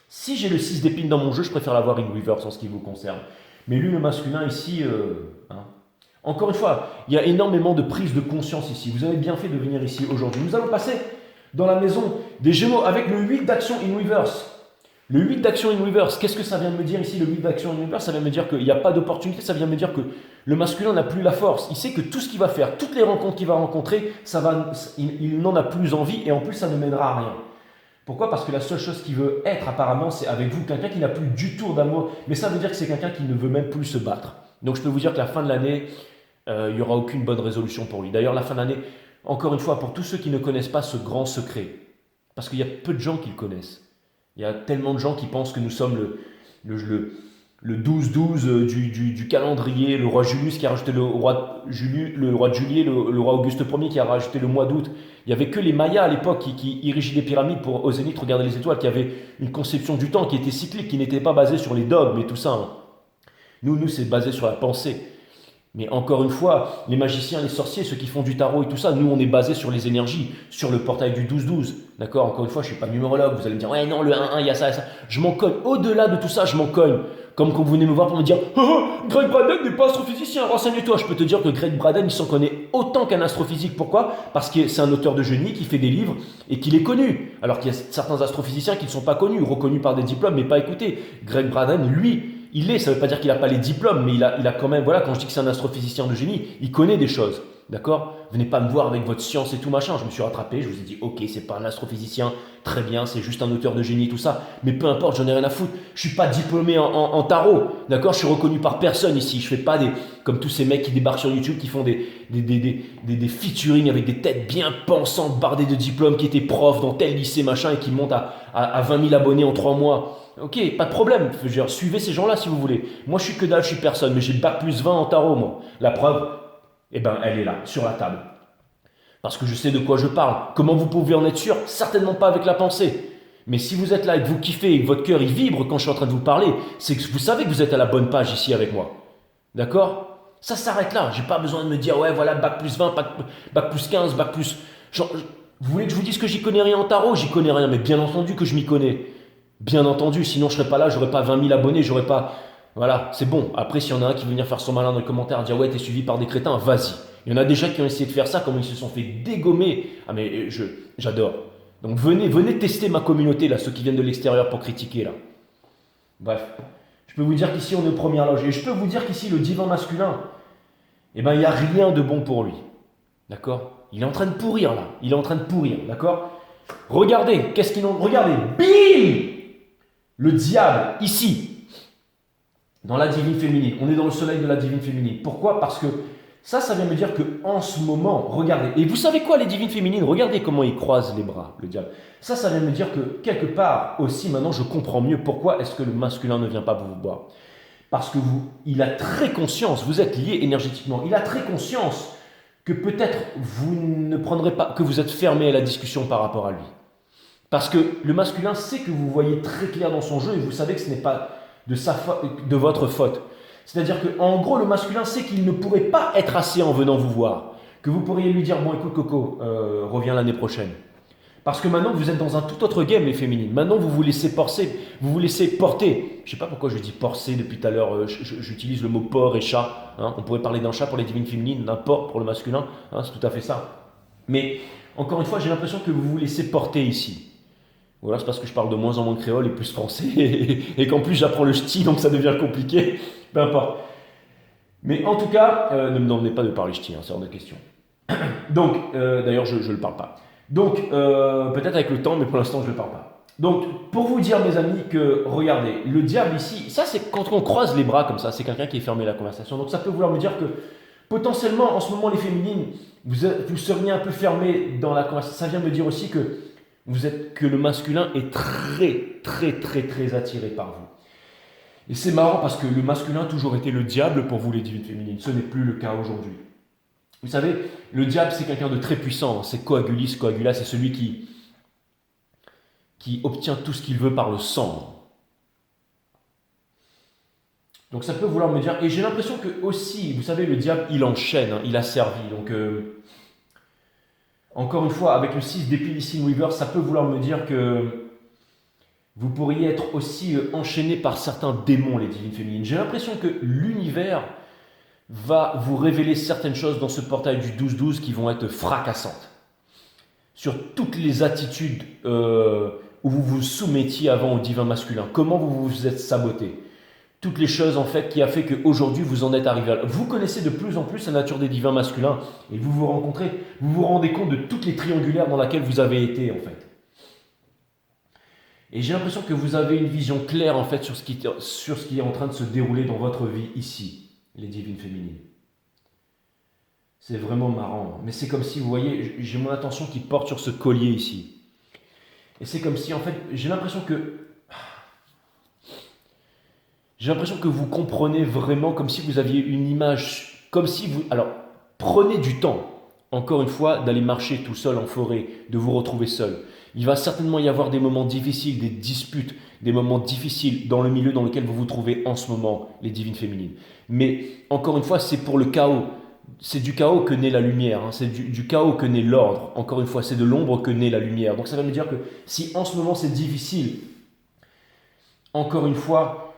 Si j'ai le 6 d'épines dans mon jeu, je préfère l'avoir in reverse en ce qui vous concerne. Mais lui, le masculin, ici, encore une fois, il y a énormément de prise de conscience ici. Vous avez bien fait de venir ici aujourd'hui. Nous allons passer dans la maison des Gémeaux avec le 8 d'action in reverse. Le 8 d'action in reverse, qu'est-ce que ça vient de me dire ici, le 8 d'action in reverse ? Ça vient de me dire qu'il n'y a pas d'opportunité, ça vient de me dire que le masculin n'a plus la force. Il sait que tout ce qu'il va faire, toutes les rencontres qu'il va rencontrer, il n'en a plus envie et en plus, ça ne mènera à rien. Pourquoi ? Parce que la seule chose qu'il veut être apparemment, c'est avec vous, quelqu'un qui n'a plus du tout d'amour. Mais ça veut dire que c'est quelqu'un qui ne veut même plus se battre. Donc je peux vous dire que la fin de l'année, il n'y aura aucune bonne résolution pour lui. D'ailleurs, la fin de l'année, encore une fois, pour tous ceux qui ne connaissent pas ce grand secret, parce qu'il y a peu de gens qui le connaissent. Il y a tellement de gens qui pensent que nous sommes le 12-12 du calendrier, le roi Julius qui a rajouté le roi de Juillet, le roi Auguste Ier qui a rajouté le mois d'août. Il n'y avait que les Mayas à l'époque qui érigeaient des pyramides pour au zénith regarder les étoiles, qui avaient une conception du temps qui était cyclique, qui n'était pas basée sur les dogmes et tout ça. Nous, c'est basé sur la pensée. Mais encore une fois, les magiciens, les sorciers, ceux qui font du tarot et tout ça, nous, on est basé sur les énergies, sur le portail du 12-12. D'accord ? Encore une fois, je ne suis pas numérologue, vous allez me dire, ouais, non, le 1-1, il y a ça et ça. Je m'en cogne. Au-delà de tout ça, je m'en cogne. Comme quand vous venez me voir pour me dire, Greg Braden n'est pas astrophysicien, renseigne-toi. Je peux te dire que Greg Braden, il s'en connaît autant qu'un astrophysique. Pourquoi ? Parce que c'est un auteur de génie qui fait des livres et qu'il est connu. Alors qu'il y a certains astrophysiciens qui ne sont pas connus, reconnus par des diplômes, mais pas écoutés. Greg Braden, lui, il l'est. Ça ne veut pas dire qu'il n'a pas les diplômes, mais il a quand même, voilà, quand je dis que c'est un astrophysicien de génie, il connaît des choses. d'accord? Venez pas me voir avec votre science et tout machin. Je me suis rattrapé, je vous ai dit, ok, c'est pas un astrophysicien, très bien, c'est juste un auteur de génie, tout ça. Mais peu importe, j'en ai rien à foutre. Je suis pas diplômé en tarot, d'accord? Je suis reconnu par personne ici. Je fais pas comme tous ces mecs qui débarquent sur YouTube, qui font des featuring avec des têtes bien pensantes, bardées de diplômes, qui étaient profs dans tel lycée, machin, et qui montent à 20 000 abonnés en 3 mois. Ok, pas de problème. Je veux dire, suivez ces gens-là si vous voulez. Moi, je suis que dalle, je suis personne, mais j'ai bac plus 20 en tarot, moi. La preuve, eh ben, elle est là, sur la table. Parce que je sais de quoi je parle. Comment vous pouvez en être sûr? Certainement pas avec la pensée. Mais si vous êtes là et que vous kiffez et que votre cœur il vibre quand je suis en train de vous parler, c'est que vous savez que vous êtes à la bonne page ici avec moi. D'accord? Ça s'arrête là. J'ai pas besoin de me dire, ouais, voilà, bac plus 20, bac plus 15, bac plus. Vous voulez que je vous dise que j'y connais rien en tarot? J'y connais rien, mais bien entendu que je m'y connais. Bien entendu, sinon je serais pas là, j'aurais pas 20 000 abonnés, j'aurais pas. Voilà, c'est bon. Après, s'il y en a un qui veut venir faire son malin dans les commentaires, dire ouais, t'es suivi par des crétins, vas-y. Il y en a déjà qui ont essayé de faire ça, comment ils se sont fait dégommer. Ah, mais j'adore. Donc venez tester ma communauté, là, ceux qui viennent de l'extérieur pour critiquer, là. Bref, je peux vous dire qu'ici, on est aux premières loges. Et je peux vous dire qu'ici, le divin masculin, eh ben, il n'y a rien de bon pour lui. D'accord? Il est en train de pourrir, là. Il est en train de pourrir, d'accord? Regardez, qu'est-ce qu'ils ont. Regardez, bim! Le diable, ici, dans la divine féminine. On est dans le soleil de la divine féminine. Pourquoi? Parce que ça vient me dire qu'en ce moment, regardez. Et vous savez quoi, les divines féminines? Regardez comment ils croisent les bras, le diable. Ça vient me dire que quelque part aussi, maintenant, je comprends mieux pourquoi est-ce que le masculin ne vient pas vous voir. Parce que il a très conscience, vous êtes liés énergétiquement, il a très conscience que peut-être vous ne prendrez pas, que vous êtes fermé à la discussion par rapport à lui. Parce que le masculin sait que vous voyez très clair dans son jeu et vous savez que ce n'est pas de votre faute. C'est-à-dire qu'en gros, le masculin sait qu'il ne pourrait pas être assez en venant vous voir. Que vous pourriez lui dire, bon écoute Coco, reviens l'année prochaine. Parce que maintenant, vous êtes dans un tout autre game, les féminines. Maintenant, vous vous laissez porter. Vous vous laissez porter. Je ne sais pas pourquoi je dis porcer depuis tout à l'heure. J'utilise le mot porc et chat. Hein. On pourrait parler d'un chat pour les divines féminines, d'un porc pour le masculin. Hein, c'est tout à fait ça. Mais encore une fois, j'ai l'impression que vous vous laissez porter ici. Voilà, c'est parce que je parle de moins en moins créole et plus français. Et qu'en plus, j'apprends le ch'ti, donc ça devient compliqué. Peu importe. Mais en tout cas, ne me demandez pas de parler ch'ti, hein, c'est hors de question. Donc, d'ailleurs, je ne le parle pas. Donc, peut-être avec le temps, mais pour l'instant, je ne le parle pas. Donc, pour vous dire, mes amis, que regardez, le diable ici, ça, c'est quand on croise les bras comme ça, c'est quelqu'un qui est fermé à la conversation. Donc, ça peut vouloir me dire que potentiellement, en ce moment, les féminines, vous seriez un peu fermés dans la conversation. Ça vient me dire aussi que le masculin est très, très, très, très attiré par vous. Et c'est marrant parce que le masculin a toujours été le diable pour vous, les divines féminines. Ce n'est plus le cas aujourd'hui. Vous savez, le diable, c'est quelqu'un de très puissant. C'est Coagulis, c'est celui qui obtient tout ce qu'il veut par le sang. Donc ça peut vouloir me dire... Et j'ai l'impression que aussi, vous savez, le diable, il enchaîne, hein, il a servi. Donc, encore une fois, avec le 6 d'épée ici Weaver, ça peut vouloir me dire que vous pourriez être aussi enchaîné par certains démons, les divines féminines. J'ai l'impression que l'univers va vous révéler certaines choses dans ce portail du 12-12 qui vont être fracassantes. Sur toutes les attitudes où vous vous soumettiez avant au divin masculin. Comment vous vous êtes saboté. Toutes les choses en fait qui a fait qu'aujourd'hui vous en êtes arrivé à... Vous connaissez de plus en plus la nature des divins masculins et vous vous rendez compte de toutes les triangulaires dans lesquelles vous avez été en fait. Et j'ai l'impression que vous avez une vision claire en fait sur ce qui est en train de se dérouler dans votre vie ici. Les divines féminines. C'est vraiment marrant. Mais c'est comme si, vous voyez, j'ai mon attention qui porte sur ce collier ici. Et c'est comme si, en fait, j'ai l'impression que vous comprenez vraiment comme si vous aviez une image, comme si vous... Alors, prenez du temps, encore une fois, d'aller marcher tout seul en forêt, de vous retrouver seul. Il va certainement y avoir des moments difficiles, des disputes, des moments difficiles dans le milieu dans lequel vous vous trouvez en ce moment, les divines féminines. Mais encore une fois, c'est pour le chaos. C'est du chaos que naît la lumière. Hein. C'est du chaos que naît l'ordre. Encore une fois, c'est de l'ombre que naît la lumière. Donc ça va me dire que si en ce moment c'est difficile, encore une fois,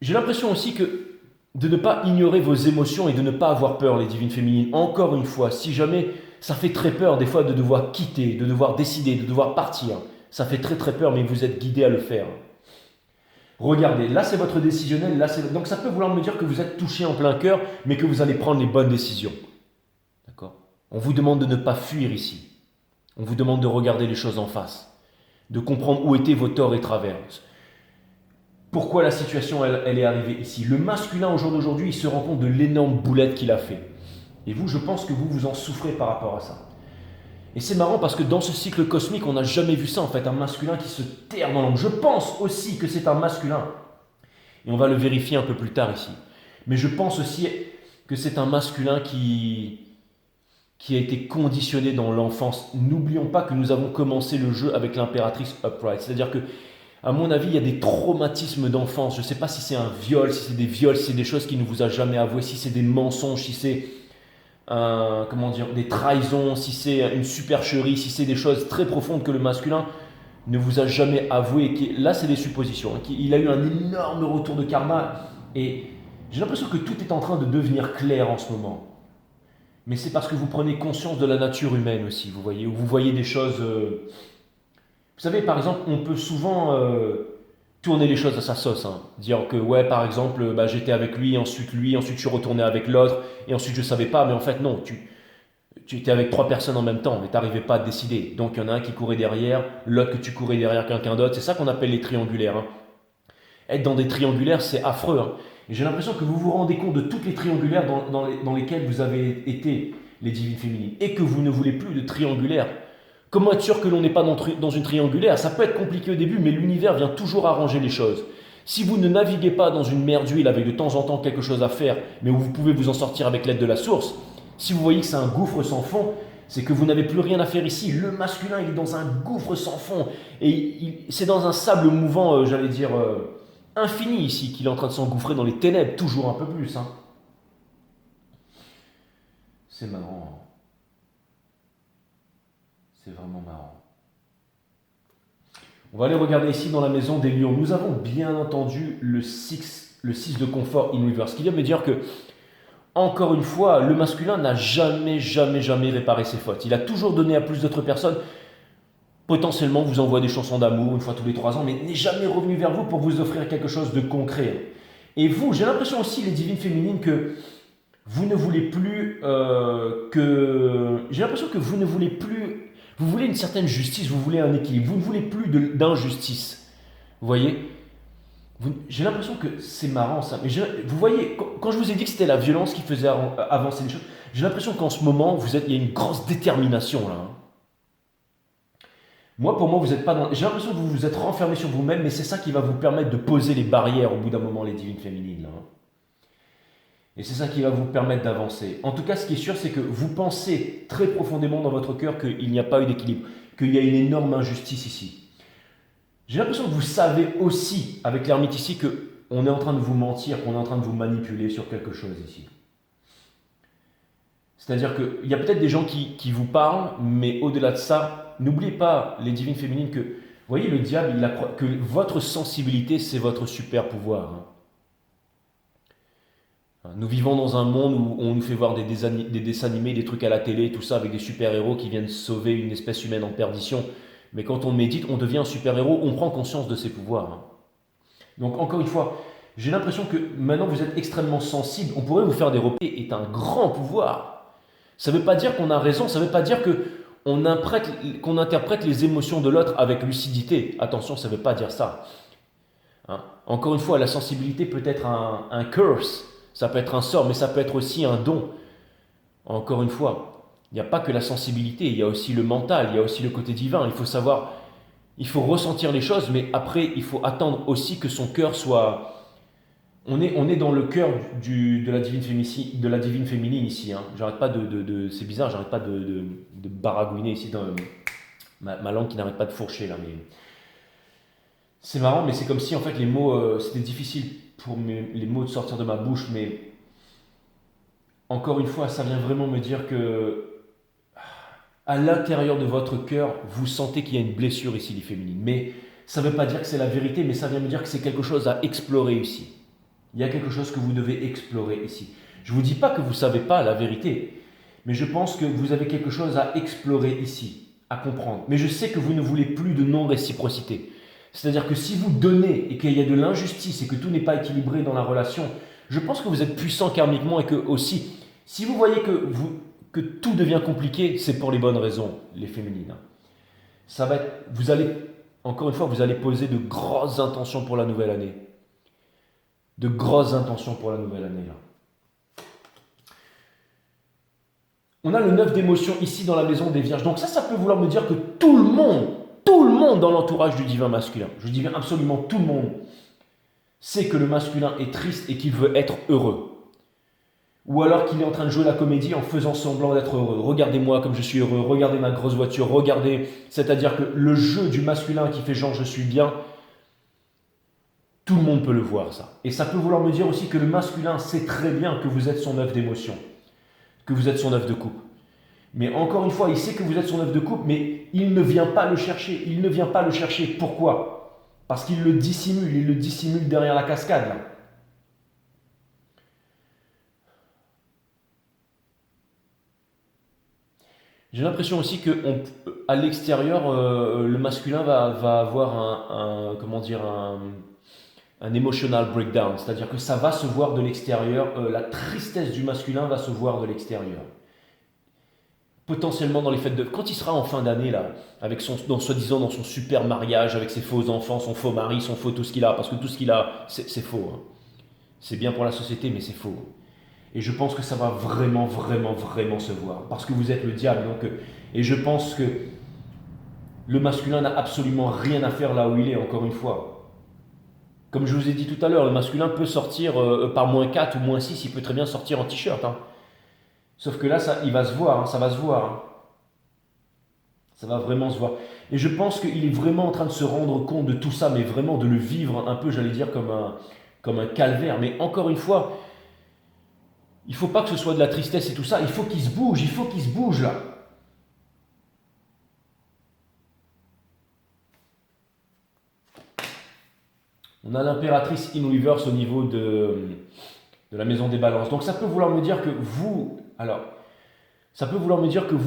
j'ai l'impression aussi que de ne pas ignorer vos émotions et de ne pas avoir peur, les divines féminines. Encore une fois, si jamais ça fait très peur des fois de devoir quitter, de devoir décider, de devoir partir. Ça fait très très peur, mais vous êtes guidé à le faire. Regardez, là c'est votre décisionnel, donc ça peut vouloir me dire que vous êtes touché en plein cœur, mais que vous allez prendre les bonnes décisions. On vous demande de ne pas fuir ici. On vous demande de regarder les choses en face, de comprendre où étaient vos torts et travers. Pourquoi la situation elle est arrivée ici. Le masculin au jour d'aujourd'hui, il se rend compte de l'énorme boulette qu'il a fait. Et vous, je pense que vous en souffrez par rapport à ça. Et c'est marrant parce que dans ce cycle cosmique, on n'a jamais vu ça en fait, un masculin qui se terre dans l'ombre. Je pense aussi que c'est un masculin. Et on va le vérifier un peu plus tard ici. Mais je pense aussi que c'est un masculin qui a été conditionné dans l'enfance. N'oublions pas que nous avons commencé le jeu avec l'impératrice Upright. C'est-à-dire que, à mon avis, il y a des traumatismes d'enfance. Je ne sais pas si c'est un viol, si c'est des viols, si c'est des choses qu'il ne vous a jamais avouées, si c'est des mensonges, si c'est des trahisons, si c'est une supercherie, si c'est des choses très profondes que le masculin ne vous a jamais avoué. Là, c'est des suppositions. Il a eu un énorme retour de karma et j'ai l'impression que tout est en train de devenir clair en ce moment. Mais c'est parce que vous prenez conscience de la nature humaine aussi, vous voyez, où vous voyez des choses... Vous savez, par exemple, on peut souvent tourner les choses à sa sauce. Dire que, ouais, par exemple, j'étais avec lui, ensuite je suis retourné avec l'autre, et ensuite je ne savais pas, mais en fait, non, tu étais avec 3 personnes en même temps, mais tu n'arrivais pas à te décider. Donc, il y en a un qui courait derrière, l'autre que tu courais derrière quelqu'un d'autre. C'est ça qu'on appelle les triangulaires. Être dans des triangulaires, c'est affreux. Et j'ai l'impression que vous vous rendez compte de toutes les triangulaires dans lesquelles vous avez été, les divines féminines, et que vous ne voulez plus de triangulaires. Comment être sûr que l'on n'est pas dans une triangulaire? Ça peut être compliqué au début, mais l'univers vient toujours arranger les choses. Si vous ne naviguez pas dans une mer d'huile avec de temps en temps quelque chose à faire, mais où vous pouvez vous en sortir avec l'aide de la source, si vous voyez que c'est un gouffre sans fond, c'est que vous n'avez plus rien à faire ici. Le masculin, il est dans un gouffre sans fond. Et c'est dans un sable mouvant, infini ici, qu'il est en train de s'engouffrer dans les ténèbres, toujours un peu plus. C'est marrant. C'est vraiment marrant. On va aller regarder ici dans la maison des lions. Nous avons bien entendu le 6 de confort in reverse, ce qui vient me dire que, encore une fois, le masculin n'a jamais réparé ses fautes. Il a toujours donné à plus d'autres personnes. Potentiellement vous envoie des chansons d'amour une fois tous les 3 ans, mais n'est jamais revenu vers vous pour vous offrir quelque chose de concret. Et vous, j'ai l'impression aussi, les divines féminines, que vous ne voulez plus J'ai l'impression que vous ne voulez plus... Vous voulez une certaine justice, vous voulez un équilibre, vous ne voulez plus d'injustice. Vous voyez, j'ai l'impression que c'est marrant ça, mais vous voyez, quand je vous ai dit que c'était la violence qui faisait avancer les choses, j'ai l'impression qu'en ce moment, il y a une grosse détermination là. Moi, pour moi, vous n'êtes pas dans... J'ai l'impression que vous vous êtes renfermé sur vous-même, mais c'est ça qui va vous permettre de poser les barrières au bout d'un moment, les divines féminines. Là. Et c'est ça qui va vous permettre d'avancer. En tout cas, ce qui est sûr, c'est que vous pensez très profondément dans votre cœur qu'il n'y a pas eu d'équilibre, qu'il y a une énorme injustice ici. J'ai l'impression que vous savez aussi, avec l'ermite ici, qu'on est en train de vous mentir, qu'on est en train de vous manipuler sur quelque chose ici. C'est-à-dire qu'il y a peut-être des gens qui vous parlent, mais au-delà de ça, n'oubliez pas, les divines féminines, que, vous voyez, le diable, que votre sensibilité, c'est votre super pouvoir. Nous vivons dans un monde où on nous fait voir des dessins animés, des trucs à la télé, tout ça, avec des super-héros qui viennent sauver une espèce humaine en perdition. Mais quand on médite, on devient un super-héros, on prend conscience de ses pouvoirs. Donc, encore une fois, j'ai l'impression que maintenant vous êtes extrêmement sensible. On pourrait vous faire des repas, est un grand pouvoir. Ça ne veut pas dire qu'on a raison, ça ne veut pas dire qu'on interprète les émotions de l'autre avec lucidité. Attention, ça ne veut pas dire ça. Encore une fois, la sensibilité peut être un curse, ça peut être un sort, mais ça peut être aussi un don. Encore une fois, il n'y a pas que la sensibilité, il y a aussi le mental, il y a aussi le côté divin. Il faut savoir, il faut ressentir les choses, mais après, il faut attendre aussi que son cœur soit... On est dans le cœur de la divine féminine ici. J'arrête pas c'est bizarre, j'arrête pas de baragouiner ici dans ma langue qui n'arrête pas de fourcher là. Mais c'est marrant, mais c'est comme si en fait les mots, c'était difficile pour les mots de sortir de ma bouche, mais encore une fois, ça vient vraiment me dire que à l'intérieur de votre cœur, vous sentez qu'il y a une blessure ici, les féminines. Mais ça ne veut pas dire que c'est la vérité, mais ça vient me dire que c'est quelque chose à explorer ici. Il y a quelque chose que vous devez explorer ici. Je ne vous dis pas que vous ne savez pas la vérité, mais je pense que vous avez quelque chose à explorer ici, à comprendre. Mais je sais que vous ne voulez plus de non-réciprocité. C'est-à-dire que si vous donnez et qu'il y a de l'injustice et que tout n'est pas équilibré dans la relation, je pense que vous êtes puissant karmiquement et que aussi, si vous voyez que tout devient compliqué, c'est pour les bonnes raisons, les féminines. Ça va être, vous allez, encore une fois, vous allez poser de grosses intentions pour la nouvelle année. De grosses intentions pour la nouvelle année, là. On a le 9 d'émotion ici dans la maison des Vierges. Donc ça peut vouloir me dire que tout le monde dans l'entourage du divin masculin, je dis bien absolument tout le monde, sait que le masculin est triste et qu'il veut être heureux. Ou alors qu'il est en train de jouer la comédie en faisant semblant d'être heureux. Regardez-moi comme je suis heureux, regardez ma grosse voiture, regardez. C'est-à-dire que le jeu du masculin qui fait genre je suis bien, tout le monde peut le voir ça. Et ça peut vouloir me dire aussi que le masculin sait très bien que vous êtes son œuf d'émotion, que vous êtes son œuf de coupe. Mais encore une fois, il sait que vous êtes son œuf de coupe, mais il ne vient pas le chercher. Il ne vient pas le chercher. Pourquoi? Parce qu'il le dissimule. Il le dissimule derrière la cascade, là. J'ai l'impression aussi qu'à l'extérieur, le masculin va avoir un emotional breakdown. C'est-à-dire que ça va se voir de l'extérieur. La tristesse du masculin va se voir de l'extérieur. Potentiellement dans les fêtes de... Quand il sera en fin d'année, là, avec soi-disant dans son super mariage, avec ses faux enfants, son faux mari, son faux tout ce qu'il a, parce que tout ce qu'il a, c'est faux. Hein. C'est bien pour la société, mais c'est faux. Et je pense que ça va vraiment, vraiment, vraiment se voir. Parce que vous êtes le diable. Et je pense que le masculin n'a absolument rien à faire là où il est, encore une fois. Comme je vous ai dit tout à l'heure, le masculin peut sortir par -4 ou -6, il peut très bien sortir en t-shirt. Hein. Sauf que là, il va se voir, hein, ça va se voir. Hein. Ça va vraiment se voir. Et je pense qu'il est vraiment en train de se rendre compte de tout ça, mais vraiment de le vivre un peu, j'allais dire, comme un calvaire. Mais encore une fois, il ne faut pas que ce soit de la tristesse et tout ça, il faut qu'il se bouge là. On a l'impératrice in reverse au niveau de la maison des balances. Donc ça peut vouloir me dire que vous,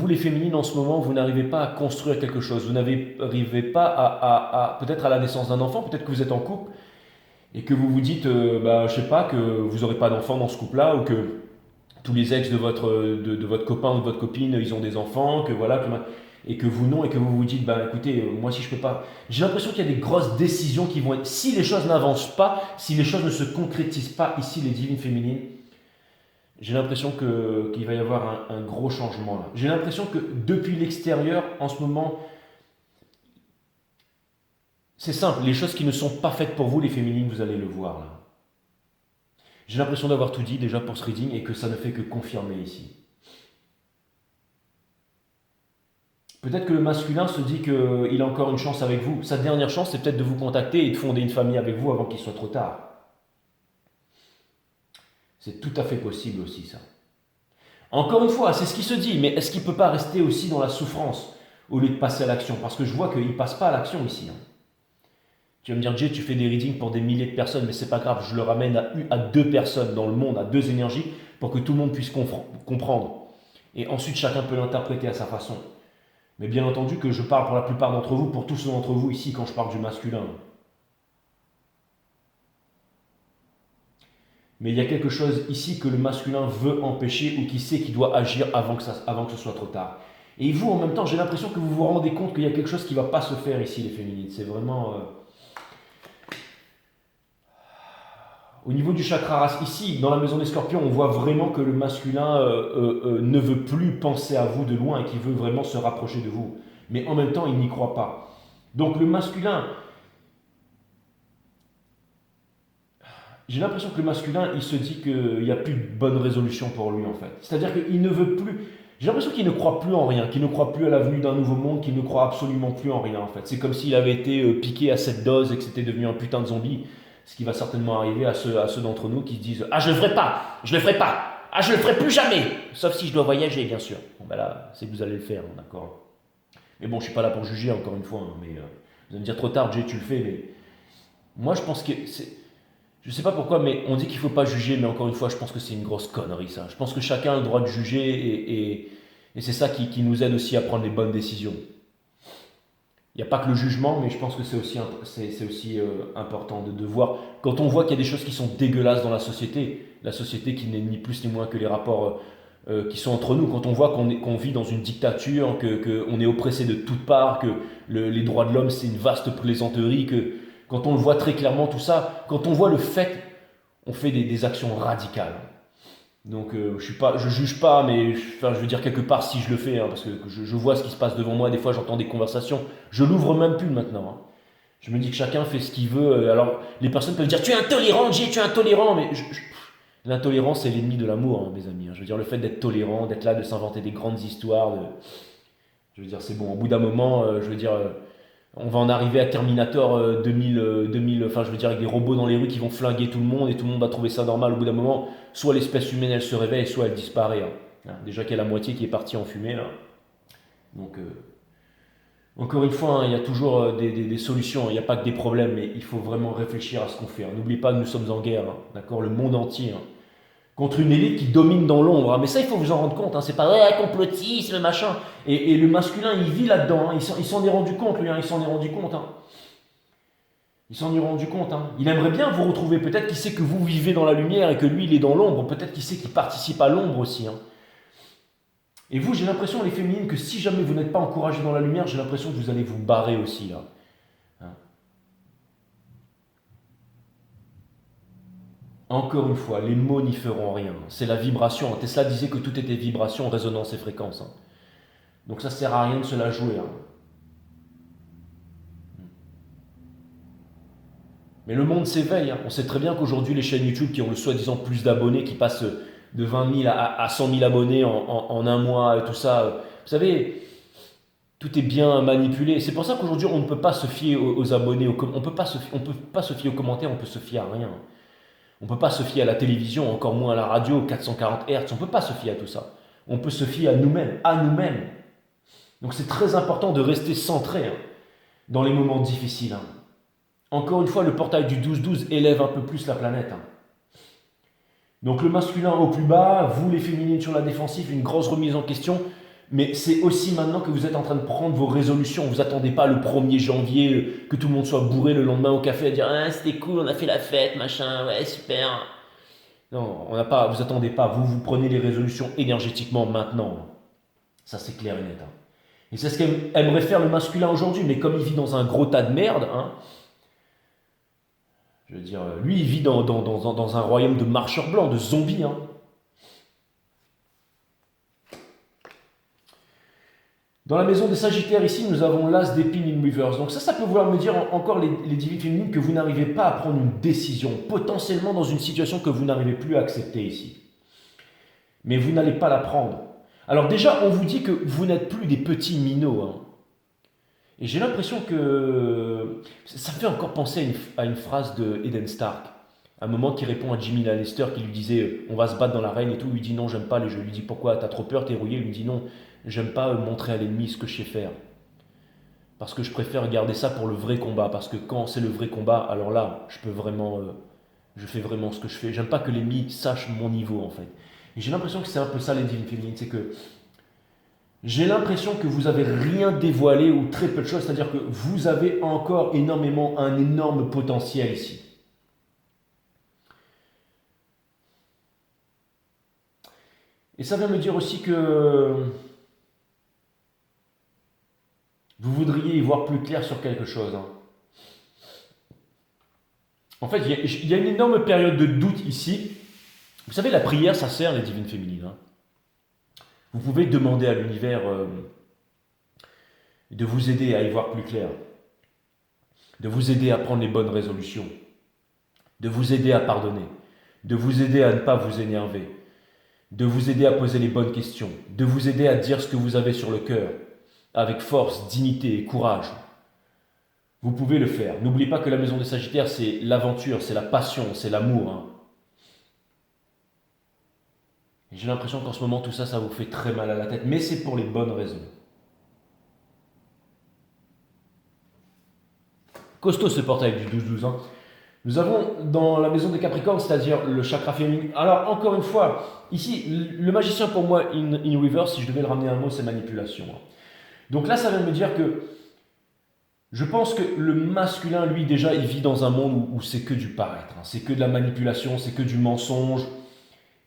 les féminines, en ce moment, vous n'arrivez pas à construire quelque chose. Vous n'arrivez pas peut-être à la naissance d'un enfant, peut-être que vous êtes en couple, et que vous vous dites, je sais pas, que vous n'aurez pas d'enfant dans ce couple-là, ou que tous les ex de votre copain ou de votre copine, ils ont des enfants, que voilà, et que vous non, et que vous vous dites, écoutez, moi si je peux pas... J'ai l'impression qu'il y a des grosses décisions qui vont être... Si les choses n'avancent pas, si les choses ne se concrétisent pas, ici les divines féminines, j'ai l'impression qu'il va y avoir un gros changement là. J'ai l'impression que depuis l'extérieur, en ce moment, c'est simple, les choses qui ne sont pas faites pour vous, les féminines, vous allez le voir là. J'ai l'impression d'avoir tout dit déjà pour ce reading et que ça ne fait que confirmer ici. Peut-être que le masculin se dit qu'il a encore une chance avec vous. Sa dernière chance, c'est peut-être de vous contacter et de fonder une famille avec vous avant qu'il soit trop tard. C'est tout à fait possible aussi ça. Encore une fois, c'est ce qui se dit, mais est-ce qu'il ne peut pas rester aussi dans la souffrance au lieu de passer à l'action? Parce que je vois qu'il ne passe pas à l'action ici. Hein. Tu vas me dire, Jay, tu fais des readings pour des milliers de personnes, mais c'est pas grave, je le ramène à 2 personnes dans le monde, à 2 énergies, pour que tout le monde puisse comprendre. Et ensuite, chacun peut l'interpréter à sa façon. Mais bien entendu que je parle pour la plupart d'entre vous, pour tous d'entre vous ici, quand je parle du masculin. Mais il y a quelque chose ici que le masculin veut empêcher ou qui sait qu'il doit agir avant que ce soit trop tard. Et vous, en même temps, j'ai l'impression que vous vous rendez compte qu'il y a quelque chose qui ne va pas se faire ici, les féminines. C'est vraiment... Au niveau du chakra race, ici, dans la maison des scorpions, on voit vraiment que le masculin ne veut plus penser à vous de loin et qu'il veut vraiment se rapprocher de vous. Mais en même temps, il n'y croit pas. Donc le masculin... J'ai l'impression que le masculin, il se dit qu'il n'y a plus de bonne résolution pour lui, en fait. C'est-à-dire qu'il ne veut plus... J'ai l'impression qu'il ne croit plus en rien, qu'il ne croit plus à la venue d'un nouveau monde, qu'il ne croit absolument plus en rien, en fait. C'est comme s'il avait été piqué à cette dose et que c'était devenu un putain de zombie. Ce qui va certainement arriver à ceux d'entre nous qui se disent « Ah, je ne le ferai pas, je ne le ferai pas, ah, je ne le ferai plus jamais !» Sauf si je dois voyager, bien sûr. Bon, là, c'est que vous allez le faire, d'accord. Mais bon, je ne suis pas là pour juger, encore une fois. Hein, mais vous allez me dire trop tard, Jay, tu le fais. Mais moi, je pense que c'est... Je ne sais pas pourquoi, mais on dit qu'il ne faut pas juger, mais encore une fois, je pense que c'est une grosse connerie, ça. Je pense que chacun a le droit de juger et c'est ça qui nous aide aussi à prendre les bonnes décisions. Il n'y a pas que le jugement, mais je pense que c'est aussi important de voir. Quand on voit qu'il y a des choses qui sont dégueulasses dans la société qui n'est ni plus ni moins que les rapports qui sont entre nous. Quand on voit qu'on vit dans une dictature, qu'on est oppressé de toutes parts, que les droits de l'homme c'est une vaste plaisanterie, que quand on le voit très clairement tout ça, quand on voit le fait, on fait des actions radicales. Donc je juge pas, mais enfin, je veux dire quelque part si je le fais, hein, parce que je vois ce qui se passe devant moi, des fois j'entends des conversations, je l'ouvre même plus maintenant. Hein. Je me dis que chacun fait ce qu'il veut. Alors les personnes peuvent dire tu es intolérant, tu es intolérant, mais l'intolérance c'est l'ennemi de l'amour, hein, mes amis. Hein. Je veux dire le fait d'être tolérant, d'être là, de s'inventer des grandes histoires, je veux dire c'est bon. Au bout d'un moment, je veux dire on va en arriver à Terminator 2000, enfin je veux dire avec des robots dans les rues qui vont flinguer tout le monde et tout le monde va trouver ça normal. Au bout d'un moment, soit l'espèce humaine elle se réveille, soit elle disparaît. Hein. Déjà qu'il y a la moitié qui est partie en fumée là. Donc encore une fois, hein, il y a toujours des solutions, il n'y a pas que des problèmes, mais il faut vraiment réfléchir à ce qu'on fait. Hein. N'oubliez pas que nous sommes en guerre, hein, d'accord, le monde entier, hein, contre une élite qui domine dans l'ombre. Hein. Mais ça, il faut vous en rendre compte. Hein. C'est pas ouais, complotisme, machin. Et le masculin, il vit là-dedans. Hein. Il s'en est rendu compte, lui. Hein. Il s'en est rendu compte. Hein. Il s'en est rendu compte. Hein. Il aimerait bien vous retrouver. Peut-être qu'il sait que vous vivez dans la lumière et que lui, il est dans l'ombre. Peut-être qu'il sait qu'il participe à l'ombre aussi. Hein. Et vous, j'ai l'impression, les féminines, que si jamais vous n'êtes pas encouragées dans la lumière, j'ai l'impression que vous allez vous barrer aussi, là. Hein. Encore une fois, les mots n'y feront rien. C'est la vibration. Tesla disait que tout était vibration, résonance et fréquence. Hein. Donc ça sert à rien de se la jouer. Hein. Mais le monde s'éveille. Hein. On sait très bien qu'aujourd'hui, les chaînes YouTube qui ont le soi-disant plus d'abonnés, qui passent de 20 000 à 100 000 abonnés en un mois et tout ça, vous savez, tout est bien manipulé. C'est pour ça qu'aujourd'hui, on ne peut pas se fier aux abonnés. On peut pas on peut pas se fier aux commentaires, on peut se fier à rien. On ne peut pas se fier à la télévision, encore moins à la radio, 440 Hz. On ne peut pas se fier à tout ça. On peut se fier à nous-mêmes, à nous-mêmes. Donc c'est très important de rester centré hein, dans les moments difficiles. Hein. Encore une fois, le portail du 12-12 élève un peu plus la planète. Hein. Donc le masculin au plus bas, vous les féminines sur la défensive, une grosse remise en question. Mais c'est aussi maintenant que vous êtes en train de prendre vos résolutions. Vous attendez pas le 1er janvier que tout le monde soit bourré le lendemain au café à dire ah, c'était cool, on a fait la fête, machin, ouais super. Non, on n'a pas, vous attendez pas. Vous prenez les résolutions énergétiquement maintenant. Ça c'est clair et net. Hein. Et c'est ce qu'aimerait faire le masculin aujourd'hui. Mais comme il vit dans un gros tas de merde, hein, je veux dire, lui il vit dans un royaume de marcheurs blancs, de zombies. Hein. Dans la maison des Sagittaires, ici, nous avons l'As d'épines in reverse. Donc ça peut vouloir me dire encore les divines féminines que vous n'arrivez pas à prendre une décision, potentiellement dans une situation que vous n'arrivez plus à accepter ici. Mais vous n'allez pas la prendre. Alors déjà, on vous dit que vous n'êtes plus des petits minots. Hein. Et j'ai l'impression que ça me fait encore penser à une phrase de Eden Stark. À un moment qui répond à Jimmy Lannister qui lui disait on va se battre dans l'arène et tout. Il lui dit non, j'aime pas les jeux. Il lui dit pourquoi, t'as trop peur, t'es rouillé. Il lui dit non, j'aime pas montrer à l'ennemi ce que je sais faire. Parce que je préfère garder ça pour le vrai combat. Parce que quand c'est le vrai combat, alors là, je fais vraiment ce que je fais. J'aime pas que l'ennemi sache mon niveau en fait. Et j'ai l'impression que c'est un peu ça les divines féminines. C'est que j'ai l'impression que vous avez rien dévoilé ou très peu de choses. C'est-à-dire que vous avez encore un énorme potentiel ici. Et ça vient me dire aussi que vous voudriez y voir plus clair sur quelque chose. Hein. En fait, il y a une énorme période de doute ici. Vous savez, la prière, ça sert les divines féminines. Hein. Vous pouvez demander à l'univers de vous aider à y voir plus clair, de vous aider à prendre les bonnes résolutions, de vous aider à pardonner, de vous aider à ne pas vous énerver, de vous aider à poser les bonnes questions, de vous aider à dire ce que vous avez sur le cœur, avec force, dignité et courage. Vous pouvez le faire. N'oubliez pas que la maison des Sagittaires, c'est l'aventure, c'est la passion, c'est l'amour. Hein. Et j'ai l'impression qu'en ce moment, tout ça, ça vous fait très mal à la tête, mais c'est pour les bonnes raisons. Costaud ce portail du 12-12. Hein. Nous avons dans la maison des Capricornes, c'est-à-dire le chakra féminin. Alors, encore une fois, ici, le magicien pour moi, in reverse, si je devais le ramener à un mot, c'est manipulation. Donc là, ça vient me dire que je pense que le masculin, lui, déjà, il vit dans un monde où c'est que du paraître. Hein. C'est que de la manipulation, c'est que du mensonge.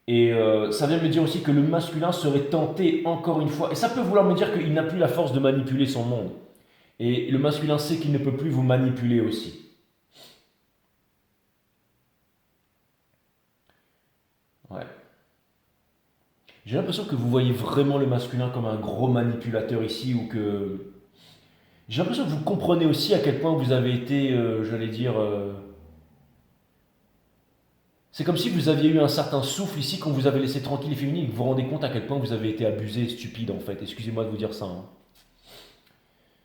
Et ça vient me dire aussi que le masculin serait tenté encore une fois. Et ça peut vouloir me dire qu'il n'a plus la force de manipuler son monde. Et le masculin sait qu'il ne peut plus vous manipuler aussi. Ouais. J'ai l'impression que vous voyez vraiment le masculin comme un gros manipulateur ici, ou que... J'ai l'impression que vous comprenez aussi à quel point vous avez été, j'allais dire... C'est comme si vous aviez eu un certain souffle ici quand vous avez laissé tranquille les féminines, et que vous vous rendez compte à quel point vous avez été abusé et stupide en fait. Excusez-moi de vous dire ça, hein.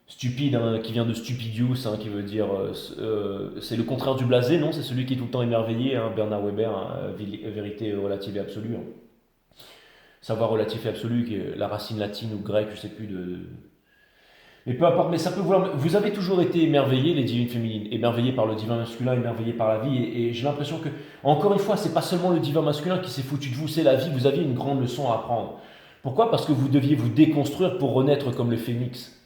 Stupide, hein, qui vient de stupidius, hein, qui veut dire... c'est le contraire du blasé, non? C'est celui qui est tout le temps émerveillé, hein, Bernard Weber, hein, vérité relative et absolue, hein. Savoir relatif et absolu, qui est la racine latine ou grecque, je sais plus Mais peu importe, mais ça peut vouloir... Vous avez toujours été émerveillés, les divines féminines, émerveillés par le divin masculin, émerveillés par la vie, et j'ai l'impression que, encore une fois, c'est pas seulement le divin masculin qui s'est foutu de vous, c'est la vie, vous aviez une grande leçon à apprendre. Pourquoi? Parce que vous deviez vous déconstruire pour renaître comme le phénix.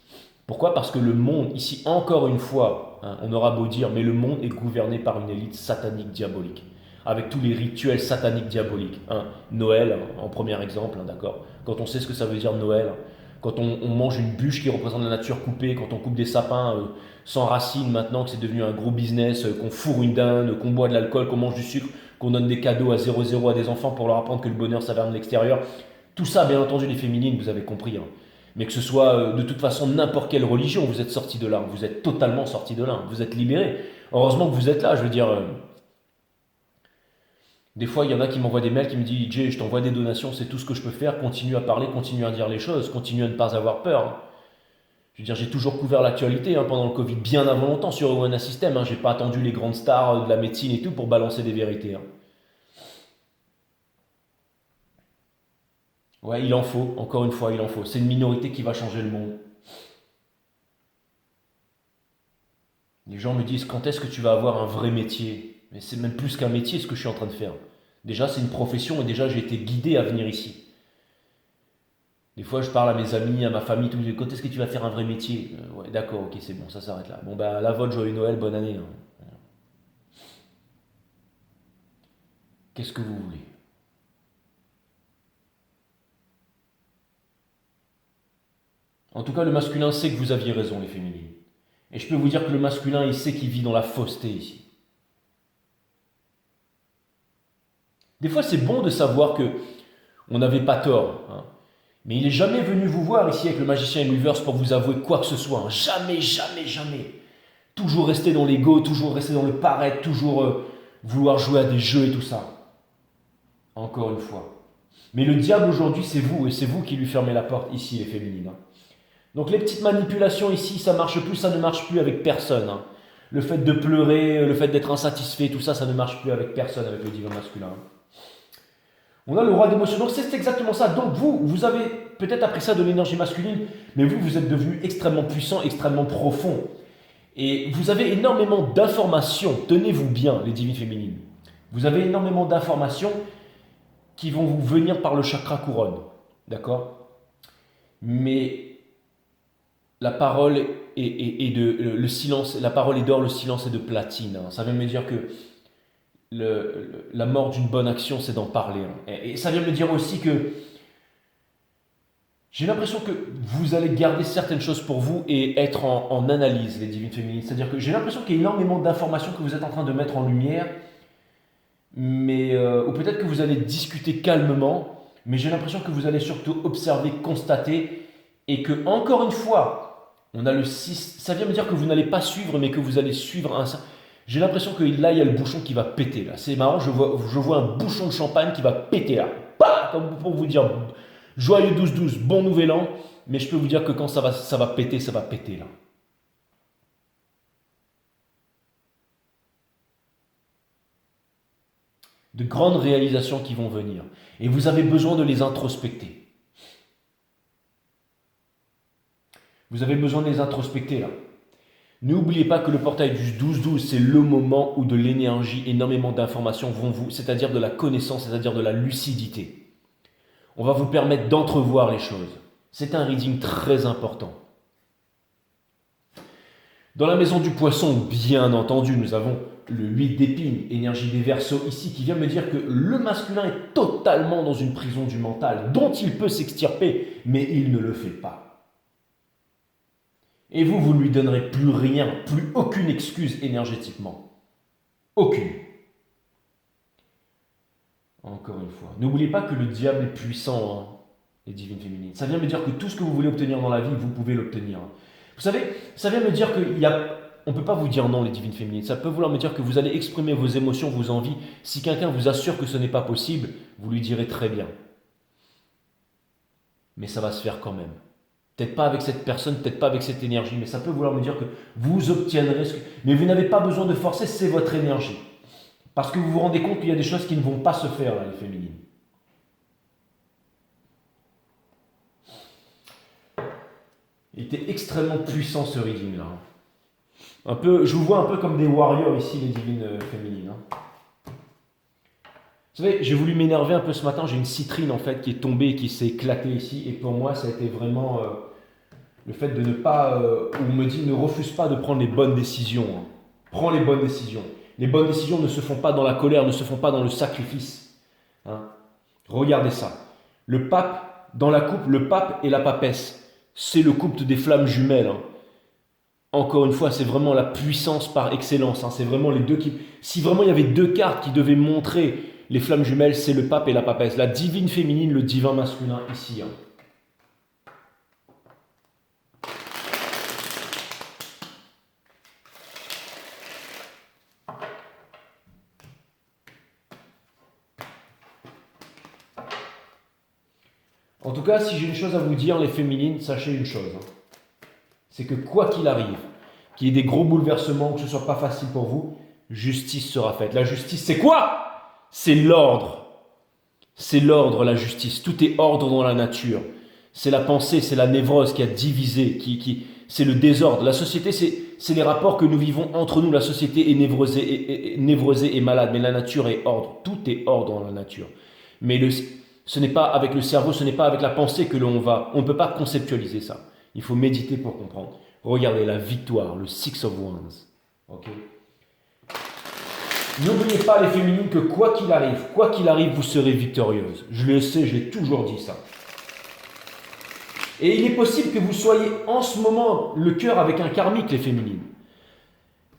Pourquoi? Parce que le monde, ici, encore une fois, hein, on aura beau dire, mais le monde est gouverné par une élite satanique diabolique, avec tous les rituels sataniques diaboliques, hein. Noël, hein, en premier exemple, hein, d'accord? Quand on sait ce que ça veut dire Noël, quand on mange une bûche qui représente la nature coupée, quand on coupe des sapins sans racines maintenant, que c'est devenu un gros business, qu'on fourre une dinde, qu'on boit de l'alcool, qu'on mange du sucre, qu'on donne des cadeaux à 0,0 à des enfants pour leur apprendre que le bonheur ça vient de l'extérieur. Tout ça, bien entendu, les féminines, vous avez compris, hein. Mais que ce soit de toute façon n'importe quelle religion, vous êtes sortis de là, vous êtes totalement sortis de là, vous êtes libérés. Heureusement que vous êtes là, je veux dire... Des fois, il y en a qui m'envoient des mails qui me disent Jay, je t'envoie des donations, c'est tout ce que je peux faire, continue à parler, continue à dire les choses, continue à ne pas avoir peur. Je veux dire, j'ai toujours couvert l'actualité, hein, pendant le Covid, bien avant longtemps sur Owana System. Hein, j'ai pas attendu les grandes stars de la médecine et tout pour balancer des vérités, hein. Ouais, il en faut, encore une fois, il en faut. C'est une minorité qui va changer le monde. Les gens me disent quand est-ce que tu vas avoir un vrai métier? Mais c'est même plus qu'un métier ce que je suis en train de faire. Déjà, c'est une profession et déjà, j'ai été guidé à venir ici. Des fois, je parle à mes amis, à ma famille, tout le monde, quand est-ce que tu vas faire un vrai métier? Ouais, d'accord, ok, c'est bon, ça s'arrête là. Bon, bah, la vôtre, joyeux Noël, bonne année, hein. Qu'est-ce que vous voulez? En tout cas, le masculin sait que vous aviez raison, les féminines. Et je peux vous dire que le masculin, il sait qu'il vit dans la fausseté ici. Des fois, c'est bon de savoir que on n'avait pas tort, hein. Mais il n'est jamais venu vous voir ici avec le magicien et l'Universe pour vous avouer quoi que ce soit, hein. Jamais, jamais, jamais. Toujours rester dans l'ego, toujours rester dans le paraître, toujours vouloir jouer à des jeux et tout ça. Encore une fois. Mais le diable aujourd'hui, c'est vous, et c'est vous qui lui fermez la porte ici, les féminines, hein. Donc les petites manipulations ici, ça marche plus, ça ne marche plus avec personne, hein. Le fait de pleurer, le fait d'être insatisfait, tout ça, ça ne marche plus avec personne, avec le divin masculin. On a le roi d'émotion. Donc c'est exactement ça. Donc vous avez peut-être appris ça de l'énergie masculine, mais vous êtes devenu extrêmement puissant, extrêmement profond. Et vous avez énormément d'informations. Tenez-vous bien, les divines féminines. Vous avez énormément d'informations qui vont vous venir par le chakra couronne. D'accord? Mais la parole est de le silence. La parole est d'or, le silence est de platine, hein. Ça veut me dire que la mort d'une bonne action, c'est d'en parler, hein. Et ça vient me dire aussi que j'ai l'impression que vous allez garder certaines choses pour vous et être en analyse, les divines féminines. C'est-à-dire que j'ai l'impression qu'il y a énormément d'informations que vous êtes en train de mettre en lumière, mais ou peut-être que vous allez discuter calmement, mais j'ai l'impression que vous allez surtout observer, constater, et que, encore une fois, on a le 6, ça vient me dire que vous n'allez pas suivre, mais que vous allez suivre un... J'ai l'impression que là, il y a le bouchon qui va péter, là. C'est marrant, je vois un bouchon de champagne qui va péter, là. Bah, comme pour vous dire, joyeux 12-12, bon nouvel an, mais je peux vous dire que quand ça va péter, là. De grandes réalisations qui vont venir. Et vous avez besoin de les introspecter. Vous avez besoin de les introspecter, là. N'oubliez pas que le portail du 12-12, c'est le moment où de l'énergie, énormément d'informations vont vous, c'est-à-dire de la connaissance, c'est-à-dire de la lucidité. On va vous permettre d'entrevoir les choses. C'est un reading très important. Dans la maison du poisson, bien entendu, nous avons le 8 d'épine, énergie des Verseaux ici, qui vient me dire que le masculin est totalement dans une prison du mental, dont il peut s'extirper, mais il ne le fait pas. Et vous ne lui donnerez plus rien, plus aucune excuse énergétiquement. Aucune. Encore une fois. N'oubliez pas que le diable est puissant, hein, les divines féminines. Ça vient me dire que tout ce que vous voulez obtenir dans la vie, vous pouvez l'obtenir. Vous savez, ça vient me dire qu'il y a... On ne peut pas vous dire non, les divines féminines. Ça peut vouloir me dire que vous allez exprimer vos émotions, vos envies. Si quelqu'un vous assure que ce n'est pas possible, vous lui direz très bien. Mais ça va se faire quand même. Peut-être pas avec cette personne, peut-être pas avec cette énergie, mais ça peut vouloir me dire que vous obtiendrez ce que... Mais vous n'avez pas besoin de forcer, c'est votre énergie. Parce que vous vous rendez compte qu'il y a des choses qui ne vont pas se faire, là, les féminines. Il était extrêmement puissant ce reading là. Un peu, je vous vois un peu comme des warriors ici, les divines féminines. Vous savez, j'ai voulu m'énerver un peu ce matin, j'ai une citrine en fait qui est tombée et qui s'est éclatée ici. Et pour moi, ça a été vraiment le fait de ne pas... on me dit, ne refuse pas de prendre les bonnes décisions. Hein. Prends les bonnes décisions. Les bonnes décisions ne se font pas dans la colère, ne se font pas dans le sacrifice. Hein. Regardez ça. Le pape, dans la coupe, le pape et la papesse. C'est le couple des flammes jumelles. Hein. Encore une fois, c'est vraiment la puissance par excellence. Hein. C'est vraiment les deux qui... Si vraiment il y avait deux cartes qui devaient montrer les flammes jumelles, c'est le pape et la papesse. La divine féminine, le divin masculin ici. Hein. En tout cas, si j'ai une chose à vous dire, les féminines, sachez une chose. Hein. C'est que quoi qu'il arrive, qu'il y ait des gros bouleversements, que ce ne soit pas facile pour vous, justice sera faite. La justice, c'est quoi? C'est l'ordre. C'est l'ordre, la justice. Tout est ordre dans la nature. C'est la pensée, c'est la névrose qui a divisé, c'est le désordre. La société, c'est les rapports que nous vivons entre nous. La société est névrosée et malade, mais la nature est ordre. Tout est ordre dans la nature. Mais ce n'est pas avec le cerveau, ce n'est pas avec la pensée que l'on va. On ne peut pas conceptualiser ça. Il faut méditer pour comprendre. Regardez la victoire, le Six of Wands. Okay. N'oubliez pas les féminines que quoi qu'il arrive, vous serez victorieuse. Je le sais, je l'ai toujours dit ça. Et il est possible que vous soyez en ce moment le cœur avec un karmique, les féminines.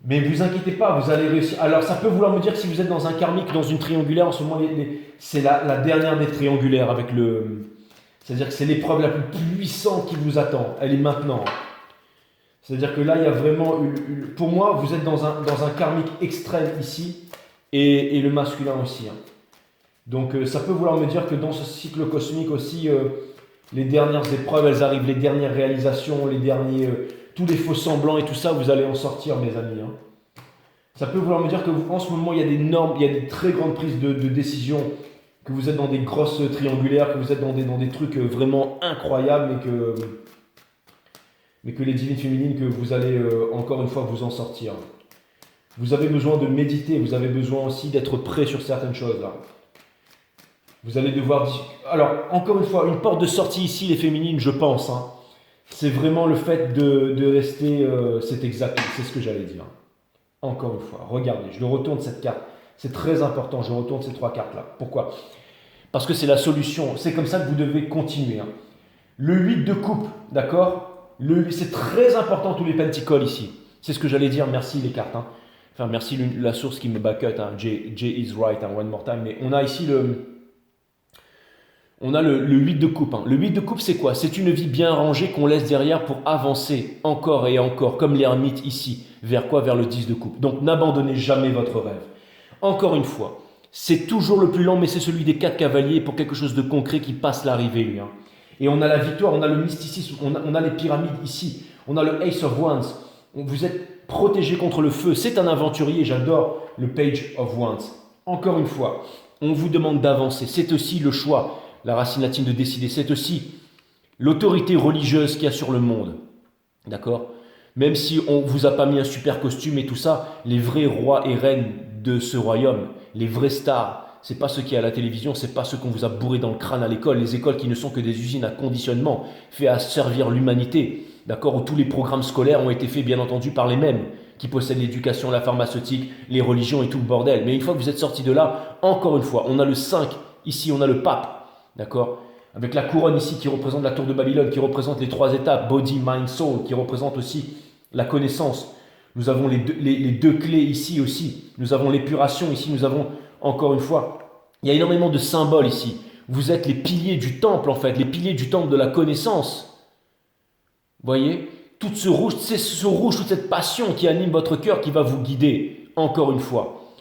Mais ne vous inquiétez pas, vous allez réussir. Alors ça peut vouloir me dire que si vous êtes dans un karmique, dans une triangulaire, en ce moment, c'est la dernière des triangulaires avec le... C'est-à-dire que c'est l'épreuve la plus puissante qui vous attend. Elle est maintenant. C'est-à-dire que là, il y a vraiment... Pour moi, vous êtes dans un karmique extrême ici et le masculin aussi. Hein. Donc ça peut vouloir me dire que dans ce cycle cosmique aussi, les dernières épreuves, elles arrivent, les dernières réalisations, les derniers... tous les faux semblants et tout ça, vous allez en sortir, mes amis. Hein. Ça peut vouloir me dire qu'en ce moment, il y a des normes, il y a des très grandes prises de décision, que vous êtes dans des grosses triangulaires, que vous êtes dans des trucs vraiment incroyables, mais que les divines féminines, que vous allez encore une fois vous en sortir. Vous avez besoin de méditer, vous avez besoin aussi d'être prêt sur certaines choses là. Vous allez devoir... Alors, encore une fois, une porte de sortie ici, les féminines, je pense, hein, c'est vraiment le fait de rester... c'est exact, c'est ce que j'allais dire. Encore une fois, regardez, je le retourne cette carte. C'est très important, je retourne ces trois cartes-là. Pourquoi? Parce que c'est la solution. C'est comme ça que vous devez continuer. Hein. Le 8 de coupe, d'accord? C'est très important tous les pentacoles ici. C'est ce que j'allais dire, merci les cartes. Hein. Enfin, merci la source qui me back-up, hein. J is right, hein, one more time. Mais on a ici le 8 de coupe. Hein. Le 8 de coupe, c'est quoi? C'est une vie bien rangée qu'on laisse derrière pour avancer encore et encore, comme l'ermite ici. Vers quoi? Vers le 10 de coupe. Donc, n'abandonnez jamais votre rêve. Encore une fois, c'est toujours le plus lent, mais c'est celui des 4 cavaliers pour quelque chose de concret qui passe l'arrivée, lui. Hein. Et on a la victoire, on a le mysticisme, on a les pyramides ici, on a le Ace of Wands. Vous êtes protégé contre le feu. C'est un aventurier, j'adore le Page of Wands. Encore une fois, on vous demande d'avancer. C'est aussi le choix, la racine latine de décider. C'est aussi l'autorité religieuse qu'il y a sur le monde. D'accord? Même si on ne vous a pas mis un super costume et tout ça, les vrais rois et reines de ce royaume, les vrais stars, c'est pas ceux qui à la télévision, c'est pas ceux qu'on vous a bourré dans le crâne à l'école, les écoles qui ne sont que des usines à conditionnement, fait à servir l'humanité, d'accord, où tous les programmes scolaires ont été faits bien entendu par les mêmes, qui possèdent l'éducation, la pharmaceutique, les religions et tout le bordel. Mais une fois que vous êtes sorti de là, encore une fois, on a le 5, ici on a le pape, d'accord? Avec la couronne ici qui représente la tour de Babylone, qui représente les 3 étapes, body, mind, soul, qui représente aussi la connaissance. Nous avons les deux clés ici aussi. Nous avons l'épuration ici, nous avons, encore une fois, il y a énormément de symboles ici. Vous êtes les piliers du temple en fait, les piliers du temple de la connaissance. Vous voyez? Tout ce rouge, c'est ce rouge, toute cette passion qui anime votre cœur qui va vous guider, encore une fois.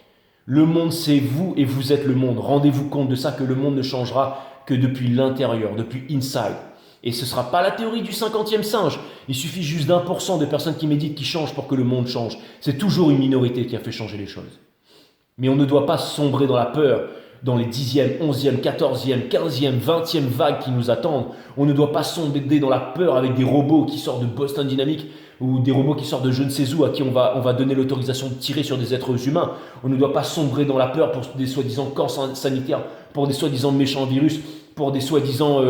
Le monde, c'est vous et vous êtes le monde. Rendez-vous compte de ça, que le monde ne changera que depuis l'intérieur, depuis inside. Et ce ne sera pas la théorie du 50e singe. Il suffit juste d'1% de personnes qui méditent, qui changent pour que le monde change. C'est toujours une minorité qui a fait changer les choses. Mais on ne doit pas sombrer dans la peur, dans les 10e, 11e, 14e, 15e, 20e vagues qui nous attendent. On ne doit pas sombrer dans la peur avec des robots qui sortent de Boston Dynamics ou des robots qui sortent de je ne sais où à qui on va donner l'autorisation de tirer sur des êtres humains. On ne doit pas sombrer dans la peur pour des soi-disant camps sanitaires, pour des soi-disant méchants virus, pour des soi-disant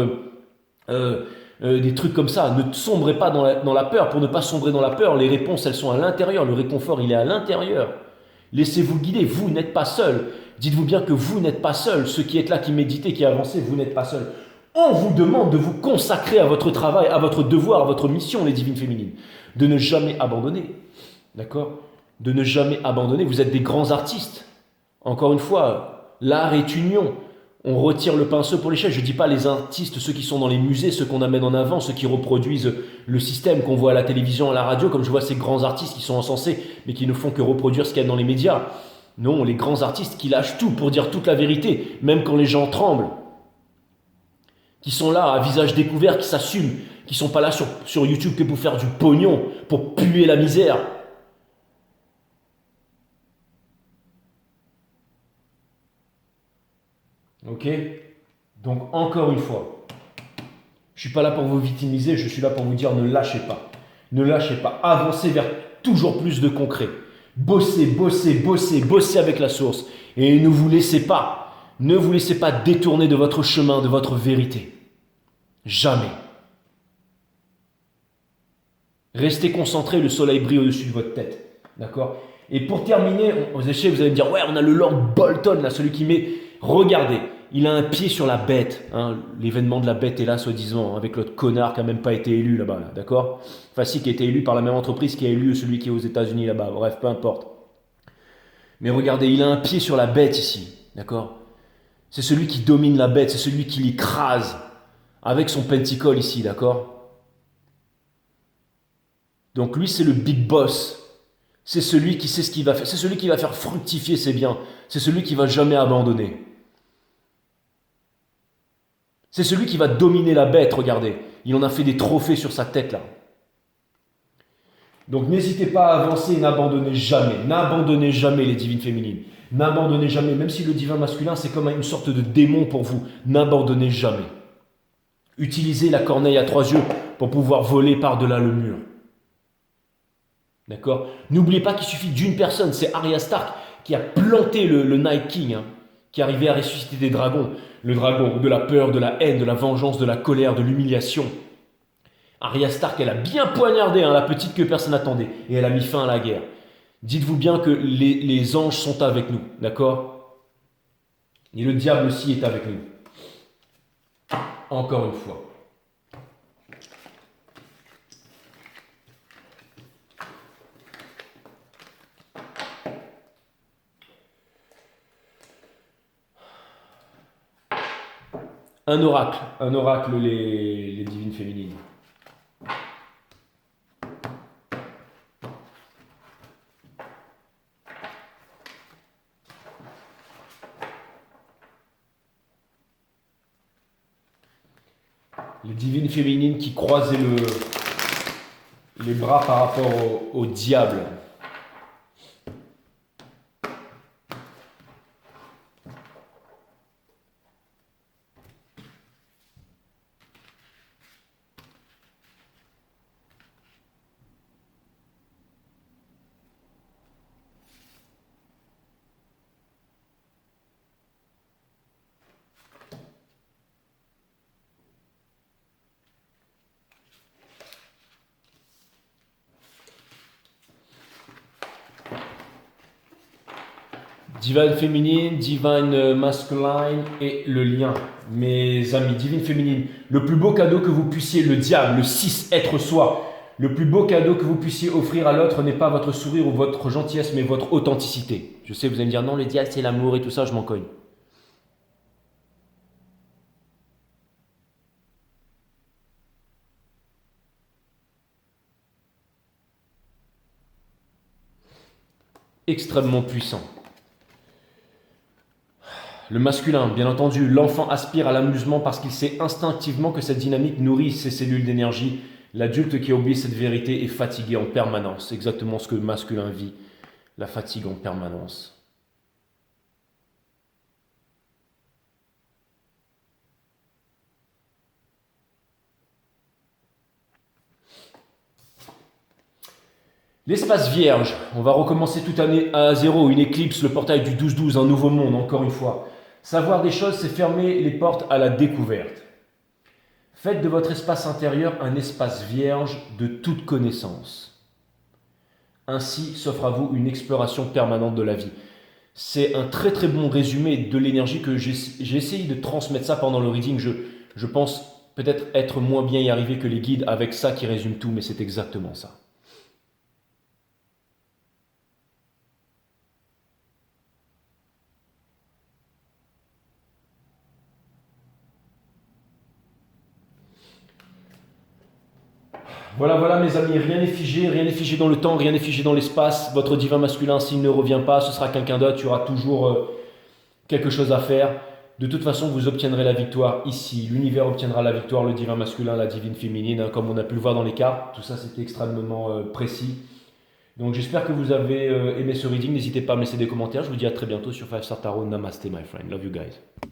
des trucs comme ça. Ne sombrez pas dans la peur. Pour ne pas sombrer dans la peur, les réponses, elles sont à l'intérieur. Le réconfort, il est à l'intérieur. Laissez-vous guider, vous n'êtes pas seul. Dites-vous bien que vous n'êtes pas seul. Ceux qui êtes là, qui méditez, qui avancez, vous n'êtes pas seul. On vous demande de vous consacrer à votre travail, à votre devoir, à votre mission, les divines féminines. De ne jamais abandonner. D'accord? De ne jamais abandonner. Vous êtes des grands artistes. Encore une fois, l'art est union. On retire le pinceau pour l'échelle. Je ne dis pas les artistes, ceux qui sont dans les musées, ceux qu'on amène en avant, ceux qui reproduisent le système qu'on voit à la télévision, à la radio, comme je vois ces grands artistes qui sont encensés, mais qui ne font que reproduire ce qu'il y a dans les médias. Non, les grands artistes qui lâchent tout pour dire toute la vérité, même quand les gens tremblent. Qui sont là, à visage découvert, qui s'assument, qui ne sont pas là sur YouTube que pour faire du pognon, pour puer la misère. Ok? Donc encore une fois, je ne suis pas là pour vous victimiser, je suis là pour vous dire ne lâchez pas. Ne lâchez pas, avancez vers toujours plus de concret. Bossez, bossez, bossez, bossez avec la source. Et ne vous laissez pas détourner de votre chemin, de votre vérité. Jamais. Restez concentrés, le soleil brille au-dessus de votre tête. D'accord? Et pour terminer, vous allez me dire, ouais, on a le Lord Bolton, là, celui qui met... Regardez, il a un pied sur la bête. Hein, l'événement de la bête est là, soi-disant, avec l'autre connard qui n'a même pas été élu là-bas. Là, d'accord? Enfin, si, qui a été élu par la même entreprise qui a élu celui qui est aux États-Unis là-bas. Bref, peu importe. Mais regardez, il a un pied sur la bête ici. D'accord? C'est celui qui domine la bête, c'est celui qui l'écrase avec son penticole ici. D'accord? Donc lui, c'est le big boss. C'est celui qui sait ce qu'il va faire. C'est celui qui va faire fructifier ses biens. C'est celui qui va jamais abandonner. C'est celui qui va dominer la bête, regardez. Il en a fait des trophées sur sa tête, là. Donc n'hésitez pas à avancer et n'abandonnez jamais. N'abandonnez jamais les divines féminines. N'abandonnez jamais. Même si le divin masculin, c'est comme une sorte de démon pour vous. N'abandonnez jamais. Utilisez la corneille à 3 yeux pour pouvoir voler par-delà le mur. D'accord? N'oubliez pas qu'il suffit d'une personne. C'est Arya Stark qui a planté le Night King, hein, qui arrivait à ressusciter des dragons. Le dragon de la peur, de la haine, de la vengeance, de la colère, de l'humiliation. Arya Stark, elle a bien poignardé la petite que personne n'attendait. Et elle a mis fin à la guerre. Dites-vous bien que les anges sont avec nous. D'accord? Et le diable aussi est avec nous. Encore une fois. Un oracle les divines féminines. Les divines féminines qui croisaient les bras par rapport au diable. Divine féminine, divine masculine et le lien. Mes amis, divine féminine, le plus beau cadeau que vous puissiez, le diable, le 6, être soi, le plus beau cadeau que vous puissiez offrir à l'autre n'est pas votre sourire ou votre gentillesse, mais votre authenticité. Je sais, vous allez me dire, non, le diable, c'est l'amour et tout ça, je m'en cogne. Extrêmement puissant. Le masculin, bien entendu, l'enfant aspire à l'amusement parce qu'il sait instinctivement que cette dynamique nourrit ses cellules d'énergie. L'adulte qui a oublié cette vérité est fatigué en permanence. C'est exactement ce que le masculin vit, la fatigue en permanence. L'espace vierge, on va recommencer toute année à zéro, une éclipse, le portail du 12-12, un nouveau monde, encore une fois. Savoir des choses, c'est fermer les portes à la découverte. Faites de votre espace intérieur un espace vierge de toute connaissance. Ainsi s'offre à vous une exploration permanente de la vie. C'est un très très bon résumé de l'énergie que j'ai essayé de transmettre ça pendant le reading. Je pense peut-être être moins bien y arriver que les guides avec ça qui résume tout, mais c'est exactement ça. Voilà, voilà mes amis, rien n'est figé dans le temps, rien n'est figé dans l'espace. Votre divin masculin, s'il ne revient pas, ce sera quelqu'un d'autre, il y aura toujours quelque chose à faire. De toute façon, vous obtiendrez la victoire ici. L'univers obtiendra la victoire, le divin masculin, la divine féminine, hein, comme on a pu le voir dans les cartes. Tout ça, c'était extrêmement précis. Donc j'espère que vous avez aimé ce reading. N'hésitez pas à me laisser des commentaires. Je vous dis à très bientôt sur 5 Star Tarot. Namaste, my friend. Love you guys.